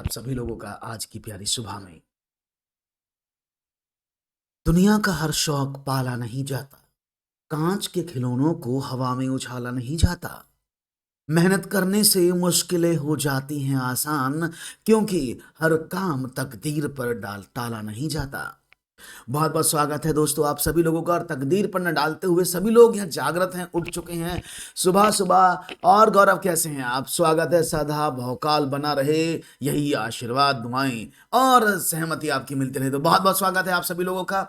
आप सभी लोगों का आज की प्यारी सुबह में। दुनिया का हर शौक पाला नहीं जाता, कांच के खिलौनों को हवा में उछाला नहीं जाता। मेहनत करने से मुश्किलें हो जाती हैं आसान, क्योंकि हर काम तकदीर पर डाल टाला नहीं जाता। बहुत बहुत स्वागत है दोस्तों आप सभी लोगों का। और तकदीर पर न डालते हुए सभी लोग यहाँ जागृत हैं, उठ चुके हैं सुबह सुबह। और गौरव कैसे हैं आप? स्वागत है। सदा भौकाल बना रहे, यही आशीर्वाद दुआएं और सहमति आपकी मिलती रहे। तो बहुत बहुत स्वागत है आप सभी लोगों का।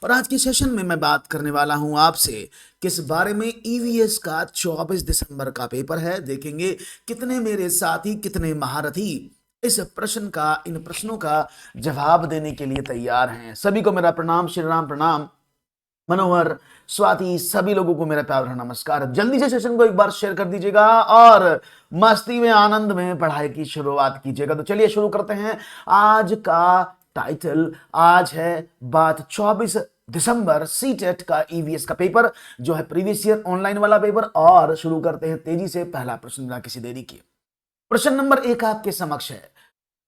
और आज के सेशन में मैं बात करने वाला हूं आपसे किस बारे में। ईवीएस का 24 दिसंबर का पेपर है। देखेंगे कितने मेरे साथी, कितने महारथी इस प्रश्न का, इन प्रश्नों का जवाब देने के लिए तैयार हैं। सभी को मेरा प्रणाम, श्री राम प्रणाम। मनोहर, स्वाति, सभी लोगों को मेरा प्यार भरा नमस्कार। जल्दी से सेशन को एक बार शेयर कर दीजिएगा और मस्ती में, आनंद में पढ़ाई की शुरुआत कीजिएगा। तो चलिए शुरू करते हैं। आज का टाइटल आज है बात 24 दिसंबर सीटेट का ईवीएस का पेपर, जो है प्रीवियस ईयर ऑनलाइन वाला पेपर। और शुरू करते हैं तेजी से। पहला प्रश्न बिना किसी देरी के। प्रश्न नंबर 1 आपके समक्ष है।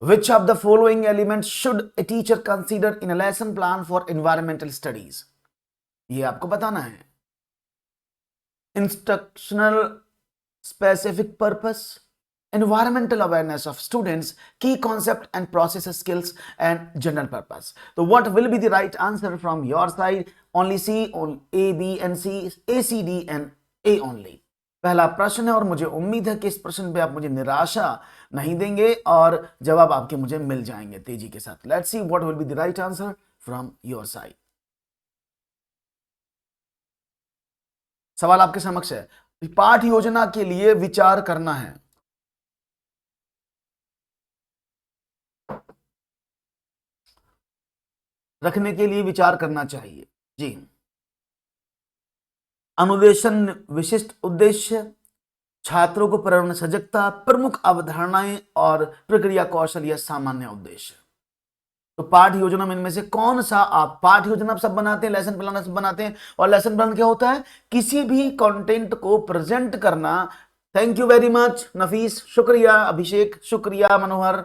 Which of the following elements should a teacher consider in a lesson plan for environmental studies? ये आपको बताना है। Instructional specific purpose, environmental awareness of students, key concept and process skills, and general purpose. So what will be the right answer from your side? Only C, on A, B and C, A, C, D and A only. पहला प्रश्न है और मुझे उम्मीद है कि इस प्रश्न पे आप मुझे निराशा नहीं देंगे और जवाब आपके मुझे मिल जाएंगे तेजी के साथ। Let's see what will be the right answer from your side. सवाल आपके समक्ष है। पाठ योजना के लिए विचार करना है। रखने के लिए विचार करना चाहिए जी। अनुदेशन, विशिष्ट उद्देश्य, छात्रों को पर्यावरण सजगता, प्रमुख अवधारणाएं और प्रक्रिया कौशल या सामान्य उद्देश्य। तो पाठ योजना में इनमें से कौन सा आप पाठ योजना सब बनाते हैं, लेसन प्लान सब बनाते हैं। और लेसन प्लान क्या होता है? किसी भी कंटेंट को प्रेजेंट करना। थैंक यू वेरी मच नफीस, शुक्रिया अभिषेक, शुक्रिया मनोहर।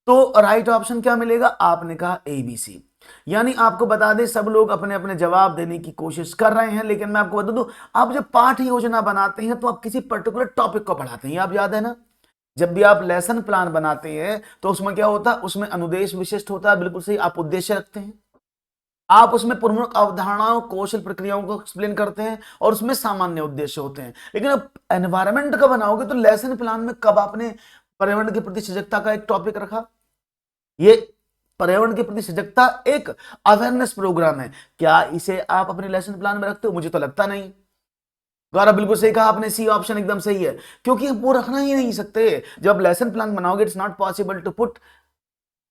तो राइट ऑप्शन क्या मिलेगा? आपने कहा एबीसी। यानी आपको बता दें सब लोग अपने अपने जवाब देने की कोशिश कर रहे हैं, लेकिन मैं आपको बता दूं, आप जब पाठ योजना बनाते हैं तो आप किसी पर्टिकुलर टॉपिक को पढ़ाते हैं। आप याद है ना, जब भी आप लेसन प्लान बनाते हैं तो उसमें क्या होता है? उसमें अनुदेश विशिष्ट होता है, बिल्कुल सही। आप उद्देश्य रखते हैं, आप उसमें प्रमुख अवधारणाओं, कौशल, प्रक्रियाओं को एक्सप्लेन करते हैं और उसमें सामान्य उद्देश्य होते हैं। लेकिन अब एनवायरमेंट का बनाओगे तो लेसन प्लान में कब आपने पर्यावरण के प्रति सजगता का एक टॉपिक रखा? ये पर्यावरण के प्रति सजगता एक अवेयरनेस प्रोग्राम है। क्या इसे आप अपने लेसन प्लान में रखते हो? मुझे तो लगता नहीं। गौरव बिल्कुल सही कहा आपने, सी ऑप्शन एकदम सही है, क्योंकि वो रखना ही नहीं सकते। जब लेसन प्लान बनाओगे it's not possible to put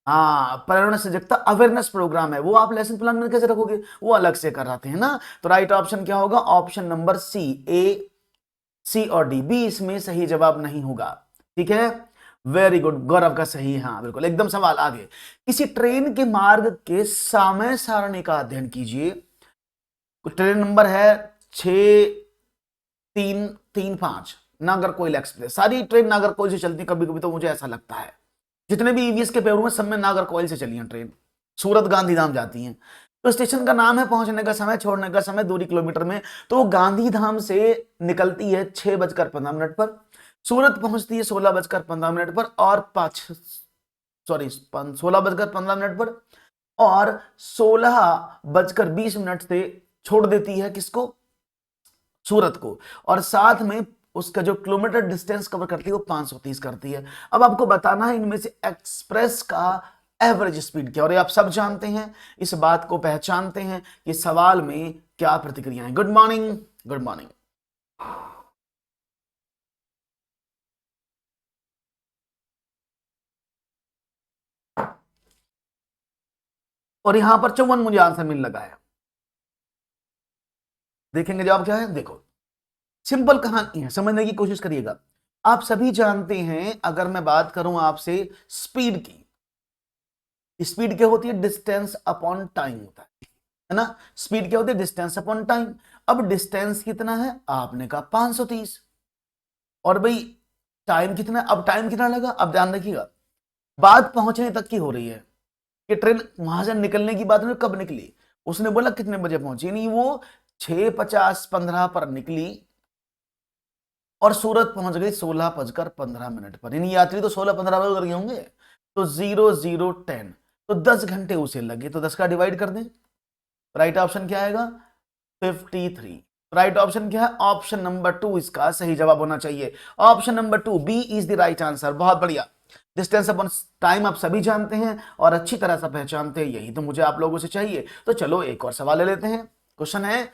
पर्यावरण सजगता अवेयरनेस प्रोग्राम है, वो आप लेसन प्लान में कैसे रखोगे? वो अलग से कराते हैं ना। तो राइट ऑप्शन क्या होगा? ऑप्शन नंबर सी, ए, सी और डी, बी इसमें सही जवाब नहीं होगा। ठीक है, वेरी गुड, गौरव का सही है। हाँ बिल्कुल एकदम। सवाल आगे। किसी ट्रेन के मार्ग के समय सारणी का अध्ययन कीजिए। ट्रेन नंबर है 6335 नागरकोइल एक्सप्रेस। सारी ट्रेन नागरकोइल से चलती, कभी कभी तो मुझे ऐसा लगता है जितने भी ईवीएस के पेपर में सब में नागरकोइल से चली हैं ट्रेन। सूरत गांधीधाम जाती हैं। तो स्टेशन का नाम है, पहुंचने का समय, छोड़ने का समय, दूरी किलोमीटर में। तो गांधीधाम से निकलती है 6:15 पर, सूरत पहुंचती है 16:15 पर और 16:15 पर और 16:20 से छोड़ देती है किसको? सूरत को। और साथ में उसका जो किलोमीटर डिस्टेंस कवर करती है वो 530 करती है। अब आपको बताना है इनमें से एक्सप्रेस का एवरेज स्पीड क्या। और ये आप सब जानते हैं, इस बात को पहचानते हैं कि सवाल में क्या प्रतिक्रियाएं। Good morning, good morning. और यहां पर 54 मुझे आंसर मिल लगा है। देखेंगे जवाब क्या है। देखो सिंपल कहानी है, समझने की कोशिश करिएगा। आप सभी जानते हैं, अगर मैं बात करूं आपसे स्पीड की, स्पीड क्या होती है? डिस्टेंस अपॉन टाइम होता है ना। स्पीड क्या होती है? Distance upon time. अब डिस्टेंस कितना है? आपने कहा 530। और भाई टाइम कितना है? अब टाइम कितना लगा? अब ध्यान रखिएगा, बात पहुंचने तक की हो रही है कि ट्रेन वहां से निकलने की बात में कब निकली, उसने बोला कितने बजे पहुंची, नहीं वो 6:50-15 पर निकली और सूरत पहुंच गई 16:15 पर। यानी यात्री तो 16:15 पर उतर गए होंगे, तो 00:10, तो 10 घंटे उसे लगे। तो 10 का डिवाइड कर दें, राइट ऑप्शन क्या आएगा? 53। राइट ऑप्शन क्या है? ऑप्शन नंबर 2 इसका सही जवाब होना चाहिए। Option number 2 b is the right answer. बहुत बढ़िया। डिस्टेंस अपॉन टाइम आप सभी जानते हैं और अच्छी तरह से पहचानते हैं, यही तो मुझे आप लोगों से चाहिए। तो चलो एक और सवाल ले लेते हैं। क्वेश्चन है,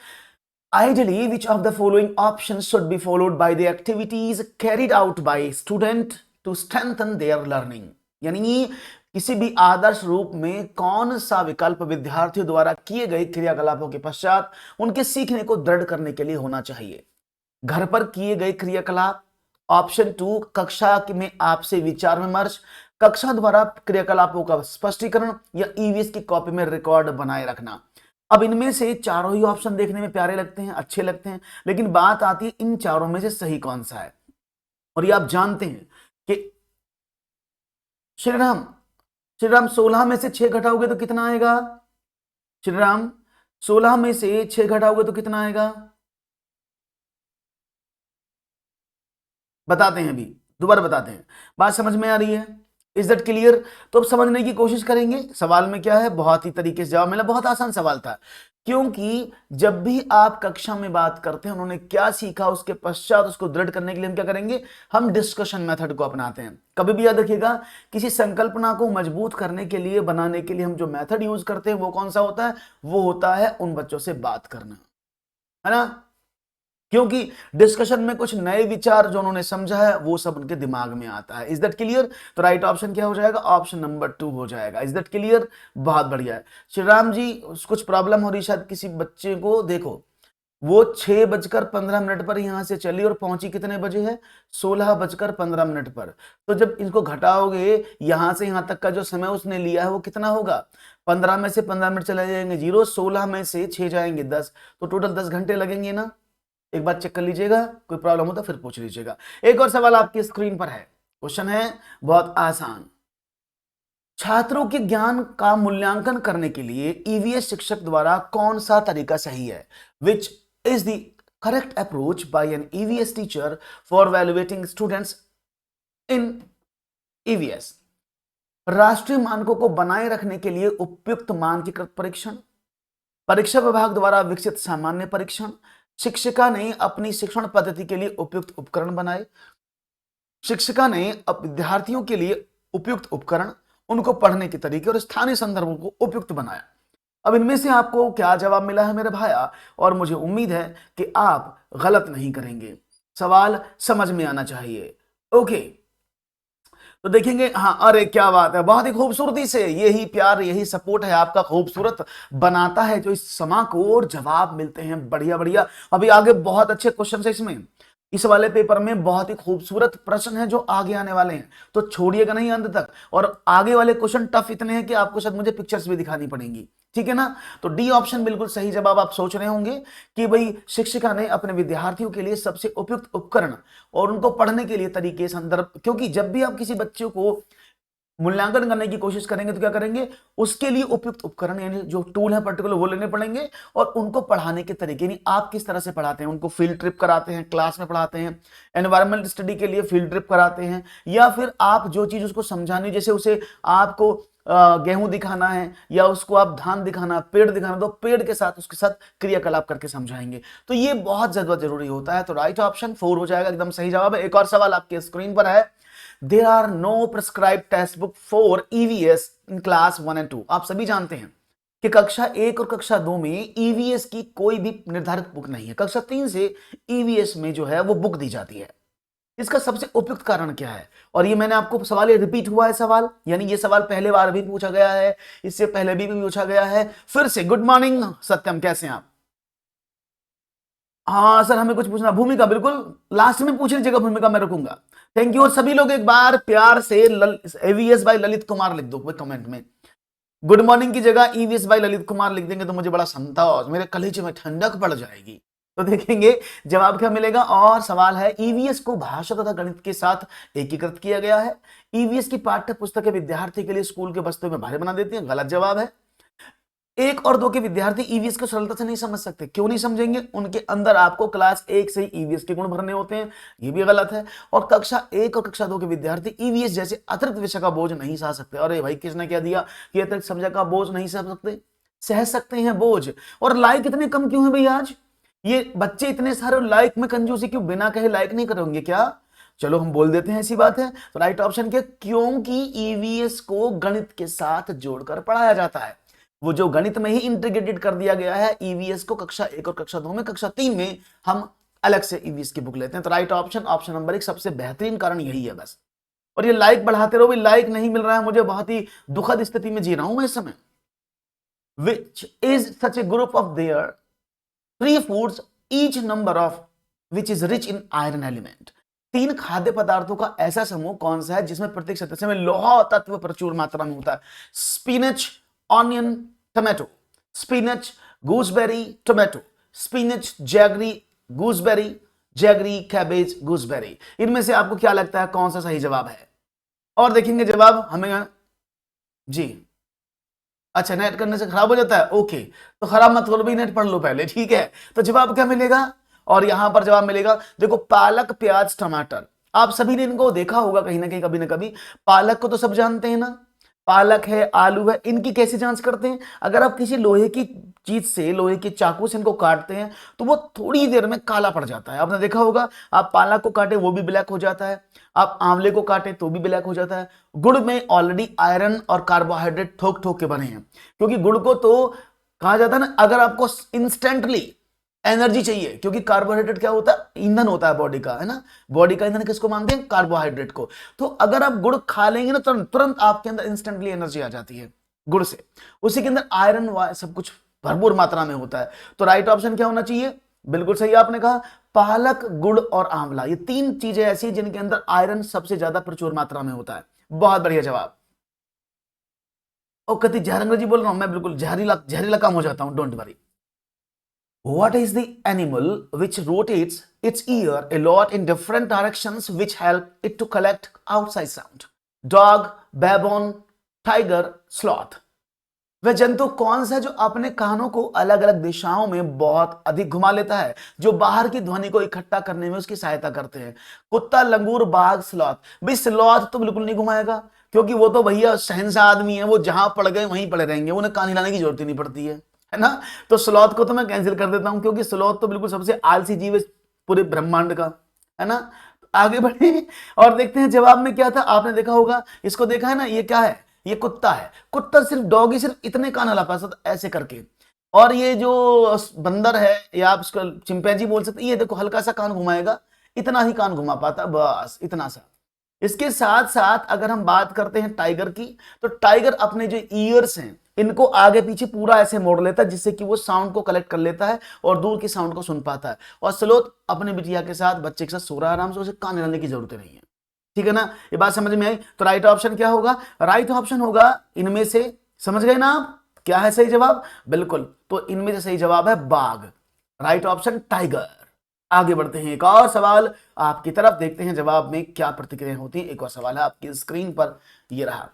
ideally which of the following options should be followed by the activities carried out by student to strengthen their learning? यानी किसी भी आदर्श रूप में कौन सा विकल्प विद्यार्थियों द्वारा किए गए क्रियाकलापों के पश्चात उनके सीखने को दृढ़ करने के लिए होना चाहिए? घर पर किए गए क्रियाकलाप, ऑप्शन 2 कक्षा में आपसे विचार विमर्श, कक्षा द्वारा क्रियाकलापों का स्पष्टीकरण, या ईवीएस की कॉपी में रिकॉर्ड बनाए रखना। अब इनमें से चारों ही ऑप्शन देखने में प्यारे लगते हैं, अच्छे लगते हैं, लेकिन बात आती है इन चारों में से सही कौन सा है। और ये आप जानते हैं कि श्रीराम श्रीराम 16 में से 6 घटाओगे तो कितना आएगा? श्रीराम 16 में से 6 घटाओगे तो कितना आएगा? बताते हैं, अभी दोबारा बताते हैं। बात समझ में आ रही है? Is that clear? तो अब समझने की कोशिश करेंगे। सवाल में क्या है, बहुत ही तरीके से जवाब मिला। बहुत आसान सवाल था, क्योंकि जब भी आप कक्षा में बात करते हैं उन्होंने क्या सीखा, उसके पश्चात उसको दृढ़ करने के लिए हम क्या करेंगे, हम डिस्कशन मेथड को अपनाते हैं। कभी भी याद रखिएगा, किसी संकल्पना को मजबूत करने के लिए, बनाने के लिए हम जो मेथड यूज करते हैं वो कौन सा होता है? वो होता है उन बच्चों से बात करना, है ना। क्योंकि डिस्कशन में कुछ नए विचार जो उन्होंने समझा है वो सब उनके दिमाग में आता है। Is that clear? तो राइट ऑप्शन क्या हो जाएगा? ऑप्शन नंबर 2 हो जाएगा। Is that clear? बहुत बढ़िया है। श्री राम जी कुछ प्रॉब्लम हो रही शायद किसी बच्चे को। देखो, वो 6:15 पर यहां से चली और पहुंची कितने बजे है? 16:15 पर। तो जब इनको घटाओगे, यहां से यहां तक का जो समय उसने लिया है वो कितना होगा? 15 में से 15 मिनट चले जाएंगे 0, 16 में से 6 जाएंगे 10, तो टोटल 10 घंटे लगेंगे ना। एक बार चेक कर लीजिएगा, कोई प्रॉब्लम हो तो फिर पूछ लीजिएगा। एक और सवाल आपकी स्क्रीन पर है। क्वेश्चन है बहुत आसान। छात्रों के ज्ञान का मूल्यांकन करने के लिए ईवीएस शिक्षक द्वारा कौन सा तरीका सही है? Which is the correct approach by an EVS teacher for evaluating students in EVS? राष्ट्रीय मानकों को बनाए रखने के लिए उपयुक्त मानकीकृत परीक्षण, परीक्षा विभाग द्वारा विकसित सामान्य परीक्षण, शिक्षिका ने अपनी शिक्षण पद्धति के लिए उपयुक्त उपकरण बनाए, शिक्षिका ने विद्यार्थियों के लिए उपयुक्त उपकरण, उनको पढ़ने के तरीके और स्थानीय संदर्भों को उपयुक्त बनाया। अब इनमें से आपको क्या जवाब मिला है मेरे भाया? और मुझे उम्मीद है कि आप गलत नहीं करेंगे। सवाल समझ में आना चाहिए। ओके, तो देखेंगे। हाँ, अरे क्या बात है, बहुत ही खूबसूरती से। यही प्यार, यही सपोर्ट है आपका, खूबसूरत बनाता है जो इस समा को, और जवाब मिलते हैं बढ़िया बढ़िया। अभी आगे बहुत अच्छे क्वेश्चन है इसमें। इस वाले पेपर में बहुत ही खूबसूरत प्रश्न है जो आगे आने वाले हैं, तो छोड़िएगा नहीं अंत तक। और आगे वाले क्वेश्चन टफ इतने हैं कि आपको शायद मुझे पिक्चर्स भी दिखानी पड़ेंगी, ठीक है ना। तो डी ऑप्शन बिल्कुल सही जवाब। आप सोच रहे होंगे कि भाई शिक्षिका ने अपने विद्यार्थियों के लिए सबसे उपयुक्त उपकरण और उनको पढ़ने के लिए तरीके, संदर्भ, क्योंकि जब भी आप किसी बच्चे को मूल्यांकन करने की कोशिश करेंगे तो क्या करेंगे, उसके लिए उपयुक्त उपकरण यानी जो टूल है पर्टिकुलर वो लेने पड़ेंगे, और उनको पढ़ाने के तरीके, यानी आप किस तरह से पढ़ाते हैं, उनको फील्ड ट्रिप कराते हैं, क्लास में पढ़ाते हैं, एनवायरमेंटल स्टडी के लिए फील्ड ट्रिप कराते हैं, या फिर आप जो चीज उसको समझानी, जैसे उसे आपको गेहूं दिखाना है या उसको आप धान दिखाना, पेड़ दिखाना, तो पेड़ के साथ उसके साथ क्रियाकलाप करके समझाएंगे। तो ये बहुत ज्यादा जरूरी होता है। तो राइट ऑप्शन 4 हो जाएगा, एकदम सही जवाब है। एक और सवाल आपके स्क्रीन पर है। There are no prescribed test book for EVS in class 1 and 2। आप सभी जानते हैं कि कक्षा 1 और कक्षा 2 में EVS की कोई भी निर्धारित बुक नहीं है। कक्षा 3 से EVS में जो है वो बुक दी जाती है। इसका सबसे उपयुक्त कारण क्या है? और ये मैंने आपको सवाल, ये रिपीट हुआ है सवाल, यानी ये सवाल पहले बार भी पूछा गया है, इससे पहले भी पूछा गया है, फिर से। गुड मॉर्निंग सत्यम, कैसे हैं आप? हाँ सर, हमें कुछ पूछना। भूमिका बिल्कुल लास्ट में पूछ लीजिएगा, भूमिका मैं रखूंगा। Thank you. और सभी लोग एक बार प्यार से एवीएस बाई ललित कुमार लिख दो कमेंट में। गुड मॉर्निंग की जगह ईवीएस बाई ललित कुमार लिख देंगे तो मुझे बड़ा संतोष, मेरे कलेजे में ठंडक पड़ जाएगी। तो देखेंगे जवाब क्या मिलेगा। और सवाल है, ईवीएस को भाषा तथा गणित के साथ एकीकृत किया गया है। ईवीएस की पाठ्य पुस्तकें विद्यार्थी के लिए स्कूल के बस्ते में भारी बना देती हैं। गलत जवाब है। 1 और 2 के विद्यार्थी ईवीएस को सरलता से नहीं समझ सकते। क्यों नहीं समझेंगे? उनके अंदर आपको क्लास 1 से ही ईवीएस के गुण भरने होते हैं, ये भी गलत है। और कक्षा 1 और कक्षा 2 के विद्यार्थी ईवीएस जैसे अतिरिक्त विषय का बोझ नहीं सह सकते। अरे भाई, किसने क्या दिया कि अतिरिक्त सब्जेक्ट का बोझ नहीं सह सकते? सह सकते हैं बोझ। और लाइक इतने कम क्यों है भाई आज? ये बच्चे इतने सारे लाइक में कंजूसी क्यों? बिना कहे लाइक नहीं करेंगे क्या? चलो हम बोल देते हैं, ऐसी बात है। तो राइट ऑप्शन क्या? क्योंकि ईवीएस को गणित के साथ जोड़कर पढ़ाया जाता है। वो जो गणित में ही इंटीग्रेटेड कर दिया गया है ईवीएस को, कक्षा 1 और कक्षा 2 में। कक्षा 3 में हम अलग से ईवीएस की बुक लेते हैं। तो राइट ऑप्शन, ऑप्शन नंबर 1 सबसे बेहतरीन कारण यही है बस। और ये लाइक बढ़ाते रहो, भी लाइक नहीं मिल रहा है मुझे, बहुत ही दुखद स्थिति में जी रहा हूं मैं इस समय। Which is such A group of their 3 foods each number of which is rich in iron element। 3 खाद्य पदार्थों का ऐसा समूह कौन सा है जिसमें प्रत्येक सदस्य में लौह तत्व प्रचुर मात्रा में होता है? Spinach, onion, tomato. Spinach, gooseberry, tomato. Spinach, jaggery, gooseberry, jaggery, cabbage, gooseberry. इनमें से आपको क्या लगता है कौन सा सही जवाब है? और देखेंगे जवाब हमें जी। अच्छा, नेट करने से खराब हो जाता है, ओके, तो खराब मत करो भाई, नेट पढ़ लो पहले, ठीक है। तो जवाब क्या मिलेगा? और यहां पर जवाब मिलेगा, देखो, पालक, प्याज, टमाटर। आप सभी ने इनको देखा होगा कहीं ना कहीं, कभी ना कभी। पालक को तो सब जानते हैं ना, पालक है, आलू है। इनकी कैसे जांच करते हैं? अगर आप किसी लोहे की चीज से, लोहे के चाकू से इनको काटते हैं तो वो थोड़ी देर में काला पड़ जाता है। आपने देखा होगा, आप पालक को काटे वो भी ब्लैक हो जाता है, आप आंवले को काटे तो भी ब्लैक हो जाता है। गुड़ में ऑलरेडी आयरन और कार्बोहाइड्रेट ठोक ठोक के बने हैं, क्योंकि गुड़ को तो कहा जाता है ना, अगर आपको इंस्टेंटली एनर्जी चाहिए, क्योंकि कार्बोहाइड्रेट क्या होता है? ईंधन होता है बॉडी का, है ना। बॉडी का ईंधन किसको मानते हैं? कार्बोहाइड्रेट को। तो अगर आप गुड़ खा लेंगे ना, तुरंत आपके अंदर इंस्टेंटली एनर्जी आ जाती है गुड़ से। उसी के अंदर आयरन सब कुछ भरपूर मात्रा में होता है। तो राइट ऑप्शन क्या होना चाहिए? बिल्कुल सही आपने कहा, पालक, गुड़ और आंवला। ये 3 चीजें ऐसी जिनके अंदर आयरन सबसे ज्यादा प्रचुर मात्रा में होता है। बहुत बढ़िया जवाब। और कति जहर अंग्रेजी बोल रहा हूं मैं, बिल्कुल जहरीला काम हो जाता हूं, don't worry. What is the animal which rotates its ear a lot in different directions which help it to collect outside sound? Dog, baboon, tiger, sloth। वह जंतु कौन सा है जो अपने कानों को अलग अलग दिशाओं में बहुत अधिक घुमा लेता है, जो बाहर की ध्वनि को इकट्ठा करने में उसकी सहायता करते हैं? कुत्ता, लंगूर, बाघ, स्लॉथ। भाई स्लॉथ तो बिल्कुल नहीं घुमाएगा, क्योंकि वो तो भैया शहंशाह आदमी है, वो जहां पड़ गए वहीं पड़े रहेंगे, उन्हें कान हिलाने की जरूरत ही नहीं पड़ती है ना। तो स्लॉथ को तो मैं कैंसिल कर देता हूं, क्योंकि स्लॉथ तो बिल्कुल सबसे आलसी जीव है पूरे ब्रह्मांड का, है ना। आगे बढ़े और देखते हैं जवाब में क्या था। आपने देखा होगा, इसको देखा है ना, ये क्या है? ये कुत्ता है। कुत्ता सिर्फ, डॉगी सिर्फ इतने कान हिला पा सकता ऐसे करके। और ये जो बंदर है, या आप इसको चिंपैंजी बोल सकते हैं, ये देखो हल्का सा कान घुमाएगा, इतना ही कान घुमा पाता, बस इतना सा। इसके साथ साथ अगर हम बात करते हैं टाइगर की, तो टाइगर अपने जो ईयर्स हैं इनको आगे पीछे पूरा ऐसे मोड़ लेता है, जिससे कि वो साउंड को कलेक्ट कर लेता है और दूर की साउंड को सुन पाता है। और स्लोथ अपने बिटिया के साथ, बच्चे के साथ सो रहा है आराम से, उसे कान हिलाने की जरूरत नहीं है। ठीक है ना, ये बात समझ में आई। तो राइट ऑप्शन क्या होगा? राइट ऑप्शन होगा इनमें से, समझ गए ना आप, क्या है सही जवाब? बिल्कुल, तो इनमें से सही जवाब है बाघ, राइट ऑप्शन टाइगर। आगे बढ़ते हैं, एक और सवाल आपकी तरफ, देखते हैं जवाब में क्या प्रतिक्रिया होती है। एक और सवाल है आपकी स्क्रीन पर, ये रहा।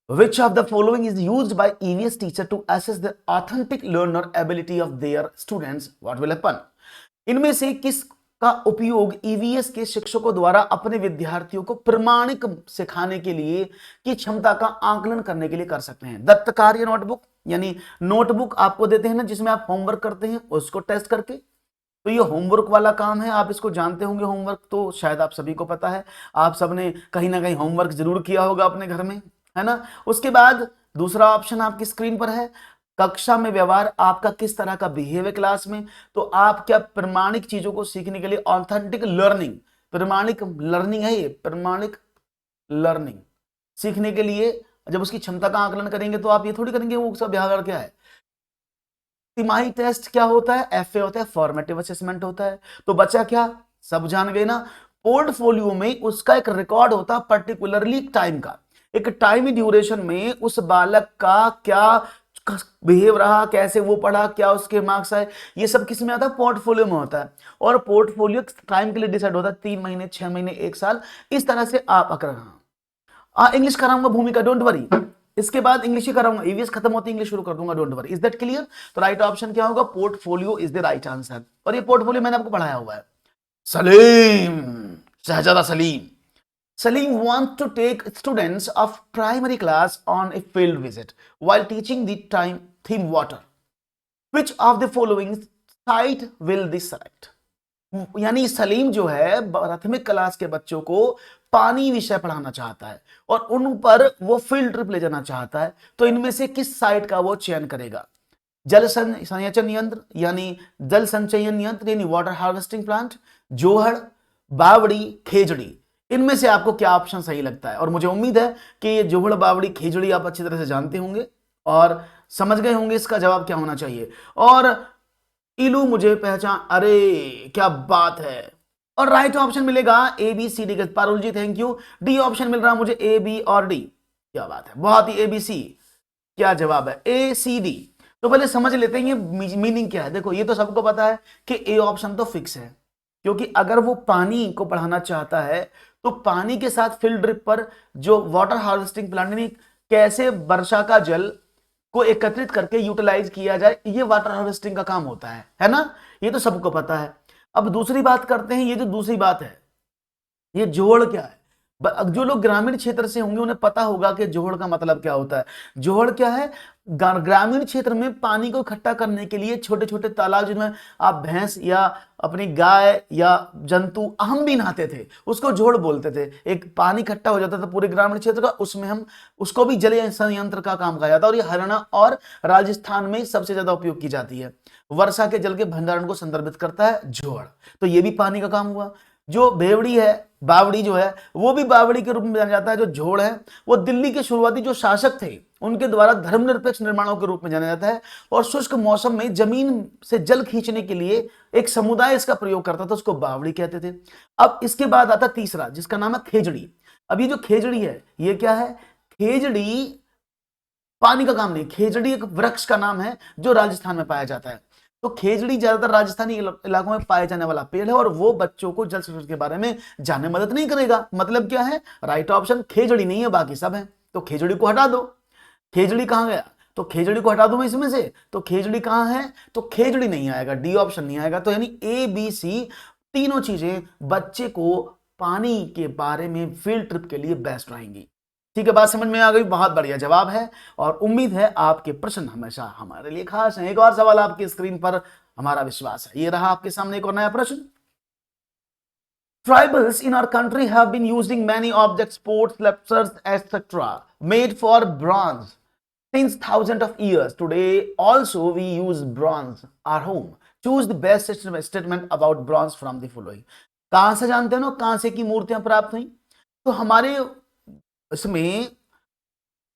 Which of the following is used by EVS teacher to assess the authentic learner ability of their students? What will happen? इनमें से किस का उपयोग ईवीएस के शिक्षकों द्वारा अपने विद्यार्थियों को प्रमाणिक सिखाने के लिए की क्षमता का आकलन करने के लिए कर सकते हैं? दत्त कार्य नोटबुक, यानी नोटबुक आपको देते हैं ना जिसमें आप होमवर्क करते हैं, उसको टेस्ट करके। तो ये होमवर्क वाला काम है, आप इसको जानते होंगे। होमवर्क तो शायद आप सभी को पता है, आप सबने कहीं ना कहीं होमवर्क जरूर किया होगा अपने घर में, है ना। उसके बाद दूसरा ऑप्शन आपकी स्क्रीन पर है, कक्षा में व्यवहार आपका किस तरह का बिहेवियर क्लास में। तो आप क्या प्रमाणिक चीजों को सीखने के लिए, ऑथेंटिक लर्निंग, प्रमाणिक लर्निंग है ये, प्रमाणिक लर्निंग सीखने के लिए जब उसकी क्षमता का आकलन करेंगे तो आप ये थोड़ी करेंगे वो उसका व्यवहार क्या है। तिमाही टेस्ट क्या होता है? एफए होता है, फॉर्मेटिव असेसमेंट होता है। तो बच्चा क्या, सब जान गए ना। पोर्टफोलियो में उसका एक रिकॉर्ड होता है पर्टिकुलरली टाइम का, एक टाइम ड्यूरेशन में उस बालक का क्या बिहेव रहा, कैसे वो पढ़ा, क्या उसके मार्क्स आए, ये सब किस में आता है? पोर्टफोलियो में होता है। और पोर्टफोलियो टाइम के लिए डिसाइड होता है, 3 महीने, 6 महीने, 1 साल, इस तरह से आप अकर इंग्लिश कराऊंगा भूमिका, डोंट वरी। इसके बाद इंग्लिश ही कराऊंगा, ईवीएस खत्म होती है इंग्लिश शुरू कर दूंगा, don't worry. Is that clear? तो राइट ऑप्शन क्या होगा? Portfolio is the right answer. और ये पोर्टफोलियो मैंने आपको पढ़ाया हुआ है। सलीम, शहजादा Salim, Salim wants to take students of primary class on a field visit while teaching the theme water. Which of the following site will this select? यानी सलीम जो है प्राथमिक क्लास के बच्चों को पानी विषय पढ़ाना चाहता है और उन पर वो फील्ड ट्रिप ले जाना चाहता है, तो इनमें से किस साइट का वो चयन करेगा? जल संचयन यंत्र यानी जल संचयन यंत्र यानी वाटर हार्वेस्टिंग प्लांट, जोहड़, बावड़ी, खेजड़ी, इनमें से आपको क्या ऑप्शन सही लगता है? और मुझे उम्मीद है कि ये जोहड़, बावड़ी, खेजड़ी आप अच्छी तरह से जानते होंगे और समझ गए होंगे इसका जवाब क्या होना चाहिए। और इलू मुझे पहचान, अरे क्या बात है। और राइट ऑप्शन मिलेगा A B C D. Parul ji thank you. D option मिल रहा मुझे ए बी और डी। क्या बात है, बहुत ही ए बी सी। क्या जवाब है? A C D. तो पहले समझ लेते हैं ये मीनिंग क्या है। देखो ये तो सबको पता है कि ए ऑप्शन तो फिक्स है, क्योंकि अगर वो पानी को पढ़ाना चाहता है तो पानी के साथ फील्ड ड्रिप पर जो वाटर हार्वेस्टिंग प्लांट यानी कैसे वर्षा का जल को एकत्रित करके यूटिलाइज किया जाए, ये वाटर हार्वेस्टिंग का काम होता है ना? ये तो सबको पता है। अब दूसरी बात करते हैं, ये जो दूसरी बात है, ये जोड़ क्या है? जो लोग ग्रामीण क्षेत्र से होंगे उन्हें पता होगा कि जोड़ का मतलब क्या होता है। जोड़ क्या है? ग्रामीण क्षेत्र में पानी को इकट्ठा करने के लिए छोटे छोटे तालाब जिनमें आप भैंस या अपनी गाय या जंतु, हम भी नहाते थे, उसको जोड़ बोलते थे। एक पानी इकट्ठा हो जाता था पूरे ग्रामीण क्षेत्र का, उसमें हम उसको भी जल संयंत्र का काम कहा जाता है। और ये हरियाणा और राजस्थान में सबसे ज्यादा उपयोग की जाती है। वर्षा के जल के भंडारण को संदर्भित करता है जोड़। तो ये भी पानी का काम हुआ। जो बेवड़ी है, बावड़ी जो है, वो भी बावड़ी के रूप में जाना जाता है। जो जोड़ है वो दिल्ली के शुरुआती जो शासक थे उनके द्वारा धर्मनिरपेक्ष निर्माणों के रूप में जाना जाता है। और शुष्क मौसम में जमीन से जल खींचने के लिए एक समुदाय इसका प्रयोग करता था, उसको बावड़ी कहते थे। अब इसके बाद आता तीसरा जिसका नाम है खेजड़ी। अब ये जो खेजड़ी है ये क्या है? खेजड़ी पानी का काम नहीं, खेजड़ी एक वृक्ष का नाम है जो राजस्थान में पाया जाता है। तो खेजड़ी ज्यादातर राजस्थानी इलाकों में पाए जाने वाला पेड़ है और वो बच्चों को जल संरक्षण के बारे में जानने मदद नहीं करेगा। मतलब क्या है? राइट ऑप्शन खेजड़ी नहीं है, बाकी सब है। तो खेजड़ी को हटा दो। खेजड़ी कहां गया? तो खेजड़ी को हटा दो मैं इसमें से, तो खेजड़ी कहां है? तो खेजड़ी नहीं आएगा, डी ऑप्शन नहीं आएगा। तो यानी ए बी सी तीनों चीजें बच्चे को पानी के बारे में फील्ड ट्रिप के लिए बेस्ट रहेंगी। ठीक है, बात समझ में आ गई? बहुत बढ़िया जवाब है और उम्मीद है आपके प्रश्न हमेशा हमारे लिए खास हैं। एक और सवाल आपकी स्क्रीन पर, हमारा विश्वास है। ये रहा आपके सामने एक और नया प्रश्न। Tribals in our country have been using many objects, pots, sculptures, etc. made for bronze since thousands of years. Today also we use bronze our home. Choose the best statement about bronze from the following. कहां से जानते हो ना कहां से की मूर्तियां प्राप्त हुई? तो हमारे इसमें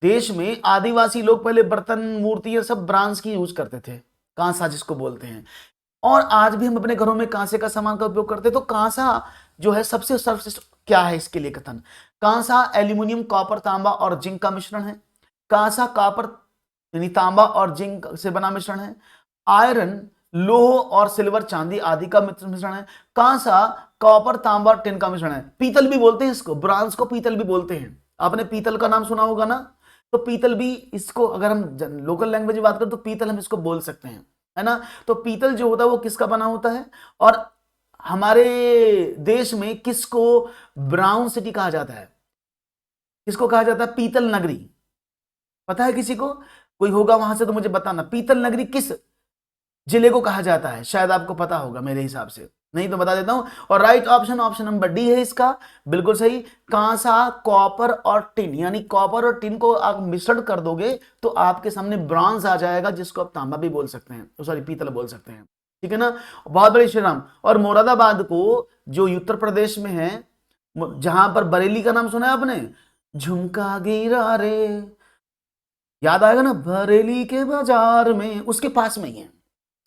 देश में आदिवासी लोग पहले बर्तन, मूर्तियां सब ब्रांज की यूज करते थे, कांसा जिसको बोलते हैं। और आज भी हम अपने घरों में कांसे का सामान का उपयोग करते हैं। तो कांसा जो है सबसे सर्वश्रेष्ठ क्या है इसके लिए कथन? कांसा एल्यूमिनियम, कॉपर, तांबा और जिंक का मिश्रण है। कांसा कॉपर यानी तांबा और जिंक से बना मिश्रण है। आयरन लोह और सिल्वर, चांदी आदि का मिश्रण है। कांसा कॉपर, तांबा, टिन का मिश्रण है। पीतल भी बोलते हैं इसको, ब्रांज को पीतल भी बोलते हैं। आपने पीतल का नाम सुना होगा ना? तो पीतल भी इसको, अगर हम लोकल लैंग्वेज में बात करें तो पीतल हम इसको बोल सकते हैं, है ना? तो पीतल जो होता है वो किसका बना होता है? और हमारे देश में किसको ब्राउन सिटी कहा जाता है? किसको कहा जाता है? पीतल नगरी। पता है किसी को? कोई होगा वहां से तो मुझे बताना, पीतल नगरी किस जिले को कहा जाता है? शायद आपको पता होगा मेरे हिसाब से, नहीं तो बता देता हूं। और right option option number D है इसका, बिल्कुल सही। कांसा, कॉपर और टिन, यानी कॉपर और टिन को आप मिश्रण कर दोगे तो आपके सामने ब्रॉन्ज आ जाएगा, जिसको आप तांबा भी बोल सकते हैं, तो सॉरी पीतल बोल सकते हैं। ठीक है ना? बहुत बड़ी श्रीराम। और मुरादाबाद को जो उत्तर प्रदेश में है, जहां पर बरेली का नाम सुना है आपने? झुमका गिरा रे, याद आएगा ना? बरेली के बाजार में, उसके पास में ही है।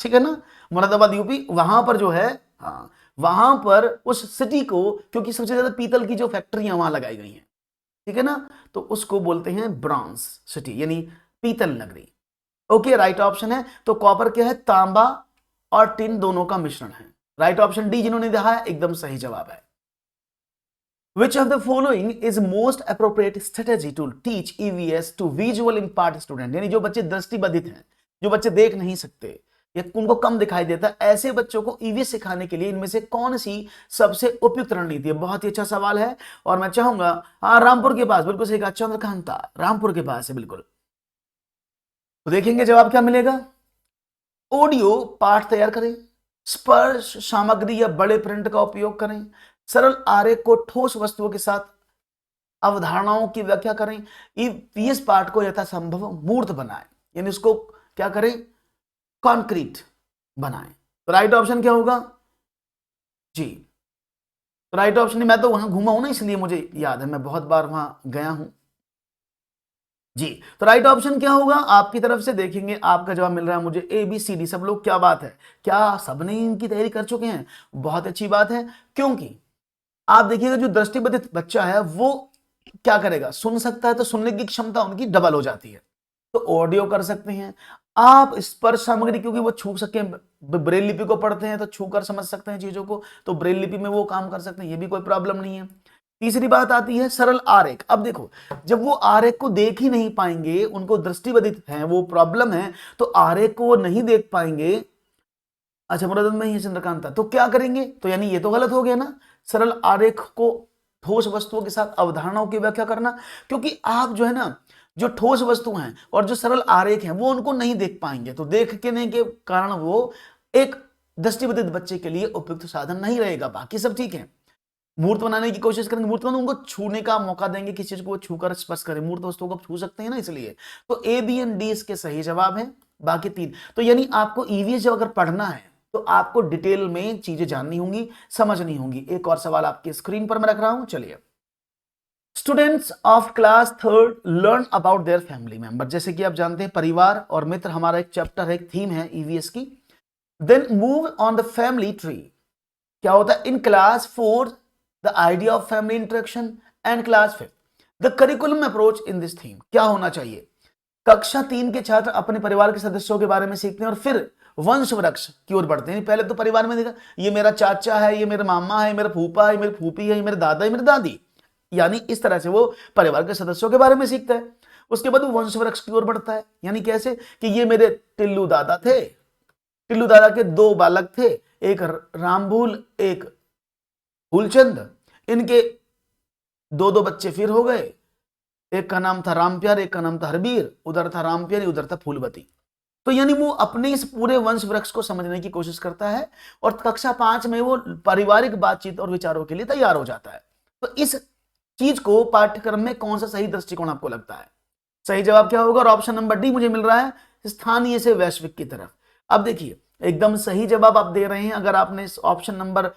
ठीक है ना? मुरादाबाद यूपी, वहां पर जो है, हाँ वहां पर उस सिटी को, क्योंकि सबसे ज्यादा पीतल की जो फैक्ट्रियां वहां लगाई गई हैं, ठीक है ना, तो उसको बोलते हैं ब्रॉन्ज सिटी यानी पीतल नगरी। ओके, राइट ऑप्शन है। तो कॉपर क्या है? तांबा और टिन दोनों का मिश्रण है। राइट ऑप्शन डी जिन्होंने दिया है एकदम सही जवाब है। Which of the following is most appropriate strategy to teach EVS to visual impaired student? यानी जो बच्चे दृष्टिबाधित हैं, जो बच्चे देख नहीं सकते या उनको कम दिखाई देता है, ऐसे बच्चों को ईवीएस सिखाने के लिए इनमें से कौन सी सबसे उपयुक्त रणनीति है? बहुत ही अच्छा सवाल है और मैं चाहूंगा, हाँ रामपुर के पास, बिल्कुल सही कहा, चंद्रकांता रामपुर के पास है बिल्कुल। तो देखेंगे जवाब क्या मिलेगा। ऑडियो पाठ तैयार करें, स्पर्श सामग्री या बड़े प्रिंट का उपयोग करें, सरल आरेख को ठोस वस्तुओं के साथ अवधारणाओं की व्याख्या करें, ईवीएस पाठ को यथासंभव मूर्त बनाएं, यानी इसको क्या करें? कॉन्क्रीट बनाएं। तो राइट ऑप्शन क्या होगा जी? तो राइट ऑप्शन, मैं तो वहां घूमा हूं ना इसलिए मुझे याद है, मैं बहुत बार वहां गया हूं जी। तो राइट ऑप्शन क्या होगा आपकी तरफ से? देखेंगे आपका जवाब मिल रहा है मुझे ABCD। सब लोग क्या बात है, क्या सबने इनकी तैयारी कर चुके हैं? बहुत अच्छी बात है, क्योंकि आप देखिएगा जो दृष्टिबाधित बच्चा है वो क्या करेगा? सुन सकता है तो सुनने की क्षमता उनकी डबल हो जाती है, तो ऑडियो कर सकते हैं आप। स्पर्श सामग्री क्योंकि वो छू सके, ब्रेल लिपि को पढ़ते हैं तो छू कर समझ सकते हैं चीजों को, तो ब्रेल लिपि में वो काम कर सकते हैं, ये भी कोई प्रॉब्लम नहीं है। तीसरी बात आती है सरल आरेख। अब देखो, जब वो आरेख को देख ही नहीं पाएंगे, उनको दृष्टिबाधित है, वो प्रॉब्लम है, तो आरेख को वो नहीं देख पाएंगे। अच्छा मुराद में ही चंद्रकांता, तो क्या करेंगे? तो यानी ये तो गलत हो गया ना, सरल आरेख को ठोस वस्तुओं के साथ अवधारणाओं की व्याख्या करना, क्योंकि आप जो है ना, जो ठोस वस्तु हैं और जो सरल आरेख हैं वो उनको नहीं देख पाएंगे, तो देख के नहीं के कारण वो एक दृष्टिबाधित बच्चे के लिए उपयुक्त साधन नहीं रहेगा। बाकी सब ठीक है, मूर्त बनाने की कोशिश करेंगे, मूर्त बनाने उनको छूने का मौका देंगे, किसी चीज को छूकर स्पर्श करें, मूर्त वस्तुओं को छू सकते हैं ना, इसलिए तो A, B एंड D इसके सही जवाब है। बाकी तीन तो यानी आपको ईवीएस जब अगर पढ़ना है तो आपको डिटेल में चीजें जाननी होंगी, समझनी होंगी। एक और सवाल आपके स्क्रीन पर मैं रख रहा हूं, चलिए। Students of class third learn about their family member. जैसे कि आप जानते हैं परिवार और मित्र हमारा एक चैप्टर है, एक थीम है ईवीएस की। Then move on the family tree. क्या होता है? In class 4 the idea of family interaction and class 5 the curriculum approach in this theme. क्या होना चाहिए? कक्षा 3 के छात्र अपने परिवार के सदस्यों के बारे में सीखते हैं और फिर वंश वृक्ष की ओर बढ़ते हैं। पहले तो परिवार में देखा, ये मेरा चाचा है, ये मेरा मामा है, मेरा फूफा है, मेरी फूफी है, मेरे दादा है, मेरी दादी, यानी इस तरह से वो परिवार के सदस्यों के बारे में सीखता है। उसके बाद वो वंश वृक्ष की ओर बढ़ता है, यानी कैसे कि ये मेरे टिल्लू दादा थे, टिल्लू दादा के 2 बालक थे, एक रामभूल एक फूलचंद, इनके 2 बच्चे फिर हो गए, एक का नाम था रामप्यार, एक का नाम था हरबीर, उधर था रामप्यारी, उधर था फूलवती। तो यानी वो अपने इस पूरे वंश वृक्ष को समझने की कोशिश करता है और कक्षा 5 में वो पारिवारिक बातचीत और विचारों के लिए तैयार हो जाता है। तो इस चीज को पाठ्यक्रम में कौन सा सही दृष्टिकोण आपको लगता है? सही जवाब क्या होगा? और ऑप्शन नंबर डी मुझे मिल रहा है, स्थानीय से वैश्विक की तरफ। अब देखिए एकदम सही जवाब आप दे रहे हैं अगर आपने option number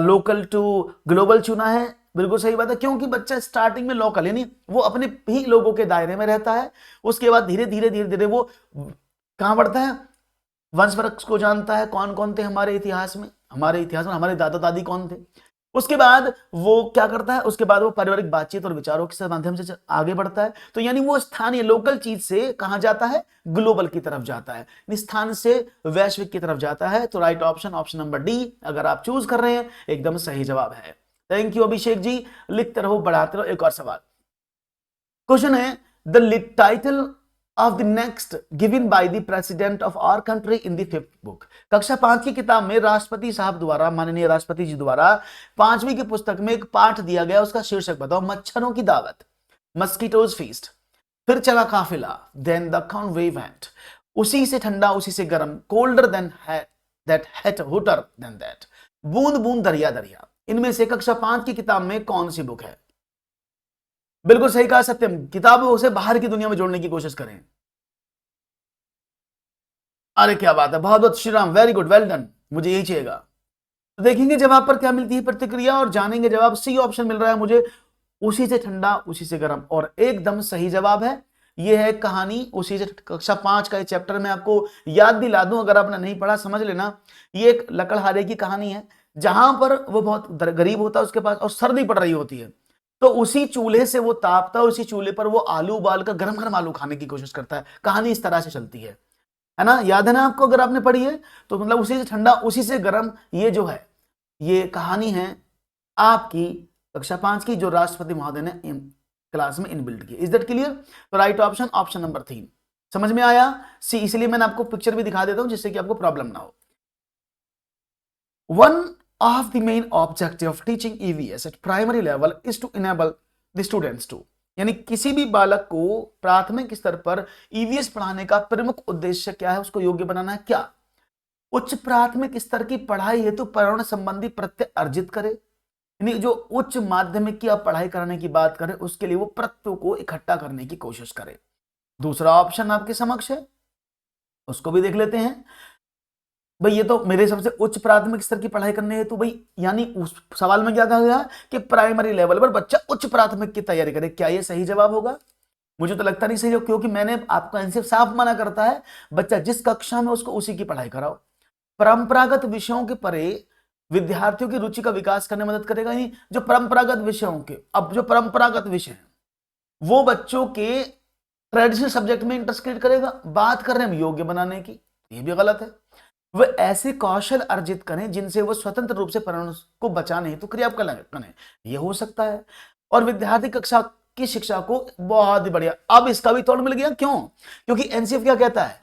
local to global चुना है, बिल्कुल सही बात है, क्योंकि बच्चा स्टार्टिंग में लोकल यानी वो अपने ही लोगों के दायरे में रहता है, उसके बाद धीरे धीरे वो कहां बढ़ता है? वंश वृक्ष को जानता है, कौन कौन थे हमारे इतिहास में हमारे दादा दादी कौन थे। उसके बाद वो क्या करता है? उसके बाद वो पारिवारिक बातचीत और विचारों के माध्यम से आगे बढ़ता है। तो यानी वो स्थानीय लोकल चीज से कहां जाता है? ग्लोबल की तरफ जाता है, स्थान से वैश्विक की तरफ जाता है। तो right option option number D अगर आप चूज कर रहे हैं एकदम सही जवाब है। थैंक यू अभिषेक जी, लिखते रहो बढ़ाते रहो। एक और सवाल, क्वेश्चन है the title of the next given by the president of our country in the 5th book। कक्षा 5 की किताब में राष्ट्रपति साहब द्वारा, माननीय राष्ट्रपति जी द्वारा 5वीं की पुस्तक में एक पाठ दिया गया, उसका शीर्षक बताओ। मच्छरों की दावत, मस्कीटोज फीस्ट, फिर चला काफिला, देन द कॉन्वे वेंट, उसी से ठंडा उसी से गर्म, colder than that heat hotter than that, बूंद बूंद दरिया दरिया। इनमें से कक्षा 5 की किताब में कौन सी बुक है? बिल्कुल सही कहा सत्यम, किताबों से बाहर की दुनिया में जोड़ने की कोशिश करें। अरे क्या बात है, बहुत बहुत Shriram, very good, well done, मुझे यही चाहिएगा। तो देखेंगे जवाब पर क्या मिलती है प्रतिक्रिया और जानेंगे जवाब। सी ऑप्शन मिल रहा है मुझे, उसी से ठंडा उसी से गर्म, और एकदम सही जवाब है। यह है कहानी उसी से। कक्षा 5 का चैप्टर में आपको याद दिला दूं, अगर आपने नहीं पढ़ा समझ लेना। ये एक लकड़हारे की कहानी है जहां पर वो बहुत गरीब होता है उसके पास, और सर्दी पड़ रही होती है, तो उसी चूल्हे से वो तापता है, उसी चूल्हे पर वो आलू उबाल कर गरम गरम आलू खाने की कोशिश करता है। कहानी इस तरह से चलती है। है ना, याद है ना आपको, अगर आपने पढ़ी है तो मतलब उसी से ठंडा उसी से गर्म, ये जो है ये कहानी है आपकी कक्षा 5 की, जो राष्ट्रपति महोदय ने क्लास में इनबिल्ट की। Is that clear? तो राइट ऑप्शन ऑप्शन नंबर 3 समझ में आया। सी, इसलिए मैंने आपको पिक्चर भी दिखा देता हूं जिससे कि आपको प्रॉब्लम ना हो। One of the main objective of teaching EVS at primary level is to enable the students to, यानी किसी भी बालक को प्राथमिक स्तर पर ईवीएस पढ़ाने का प्रमुख उद्देश्य क्या है, उसको योग्य बनाना है। क्या? उच्च प्राथमिक स्तर की पढ़ाई हेतु पर्यावरण संबंधी प्रत्यय अर्जित करे, यानी जो उच्च माध्यमिक की आप पढ़ाई कराने की बात करें उसके लिए वो प्रत्ययों को इकट्ठा करने की कोशिश करे। दूसरा ऑप्शन आपके समक्ष है, उसको भी देख लेते हैं। भाई ये तो मेरे सबसे उच्च प्राथमिक स्तर की पढ़ाई करने है, तो भाई यानी उस सवाल में क्या कहा गया कि प्राइमरी लेवल पर बच्चा उच्च प्राथमिक की तैयारी करे। क्या ये सही जवाब होगा? मुझे तो लगता नहीं सही हो, क्योंकि मैंने आपका आंसर साफ मना करता है, बच्चा जिस कक्षा में उसको उसी की पढ़ाई कराओ। परंपरागत विषयों के परे विद्यार्थियों की रुचि का विकास करने में मदद करेगा। नहीं, जो परंपरागत विषयों के, अब जो परंपरागत विषय हैं वो बच्चों के ट्रेडिशनल सब्जेक्ट में इंटरेस्ट क्रिएट करेगा। बात कर रहे हैं हम योग्य बनाने की, ये भी गलत है। वह ऐसे कौशल अर्जित करें जिनसे वो स्वतंत्र रूप से पर्यावरण को बचाने हेतु क्रिया करें, यह हो सकता है। और विद्यार्थी कक्षा की शिक्षा को, बहुत ही बढ़िया, अब इसका भी तोड़ मिल गया। क्यों? क्योंकि एनसीएफ क्या कहता है,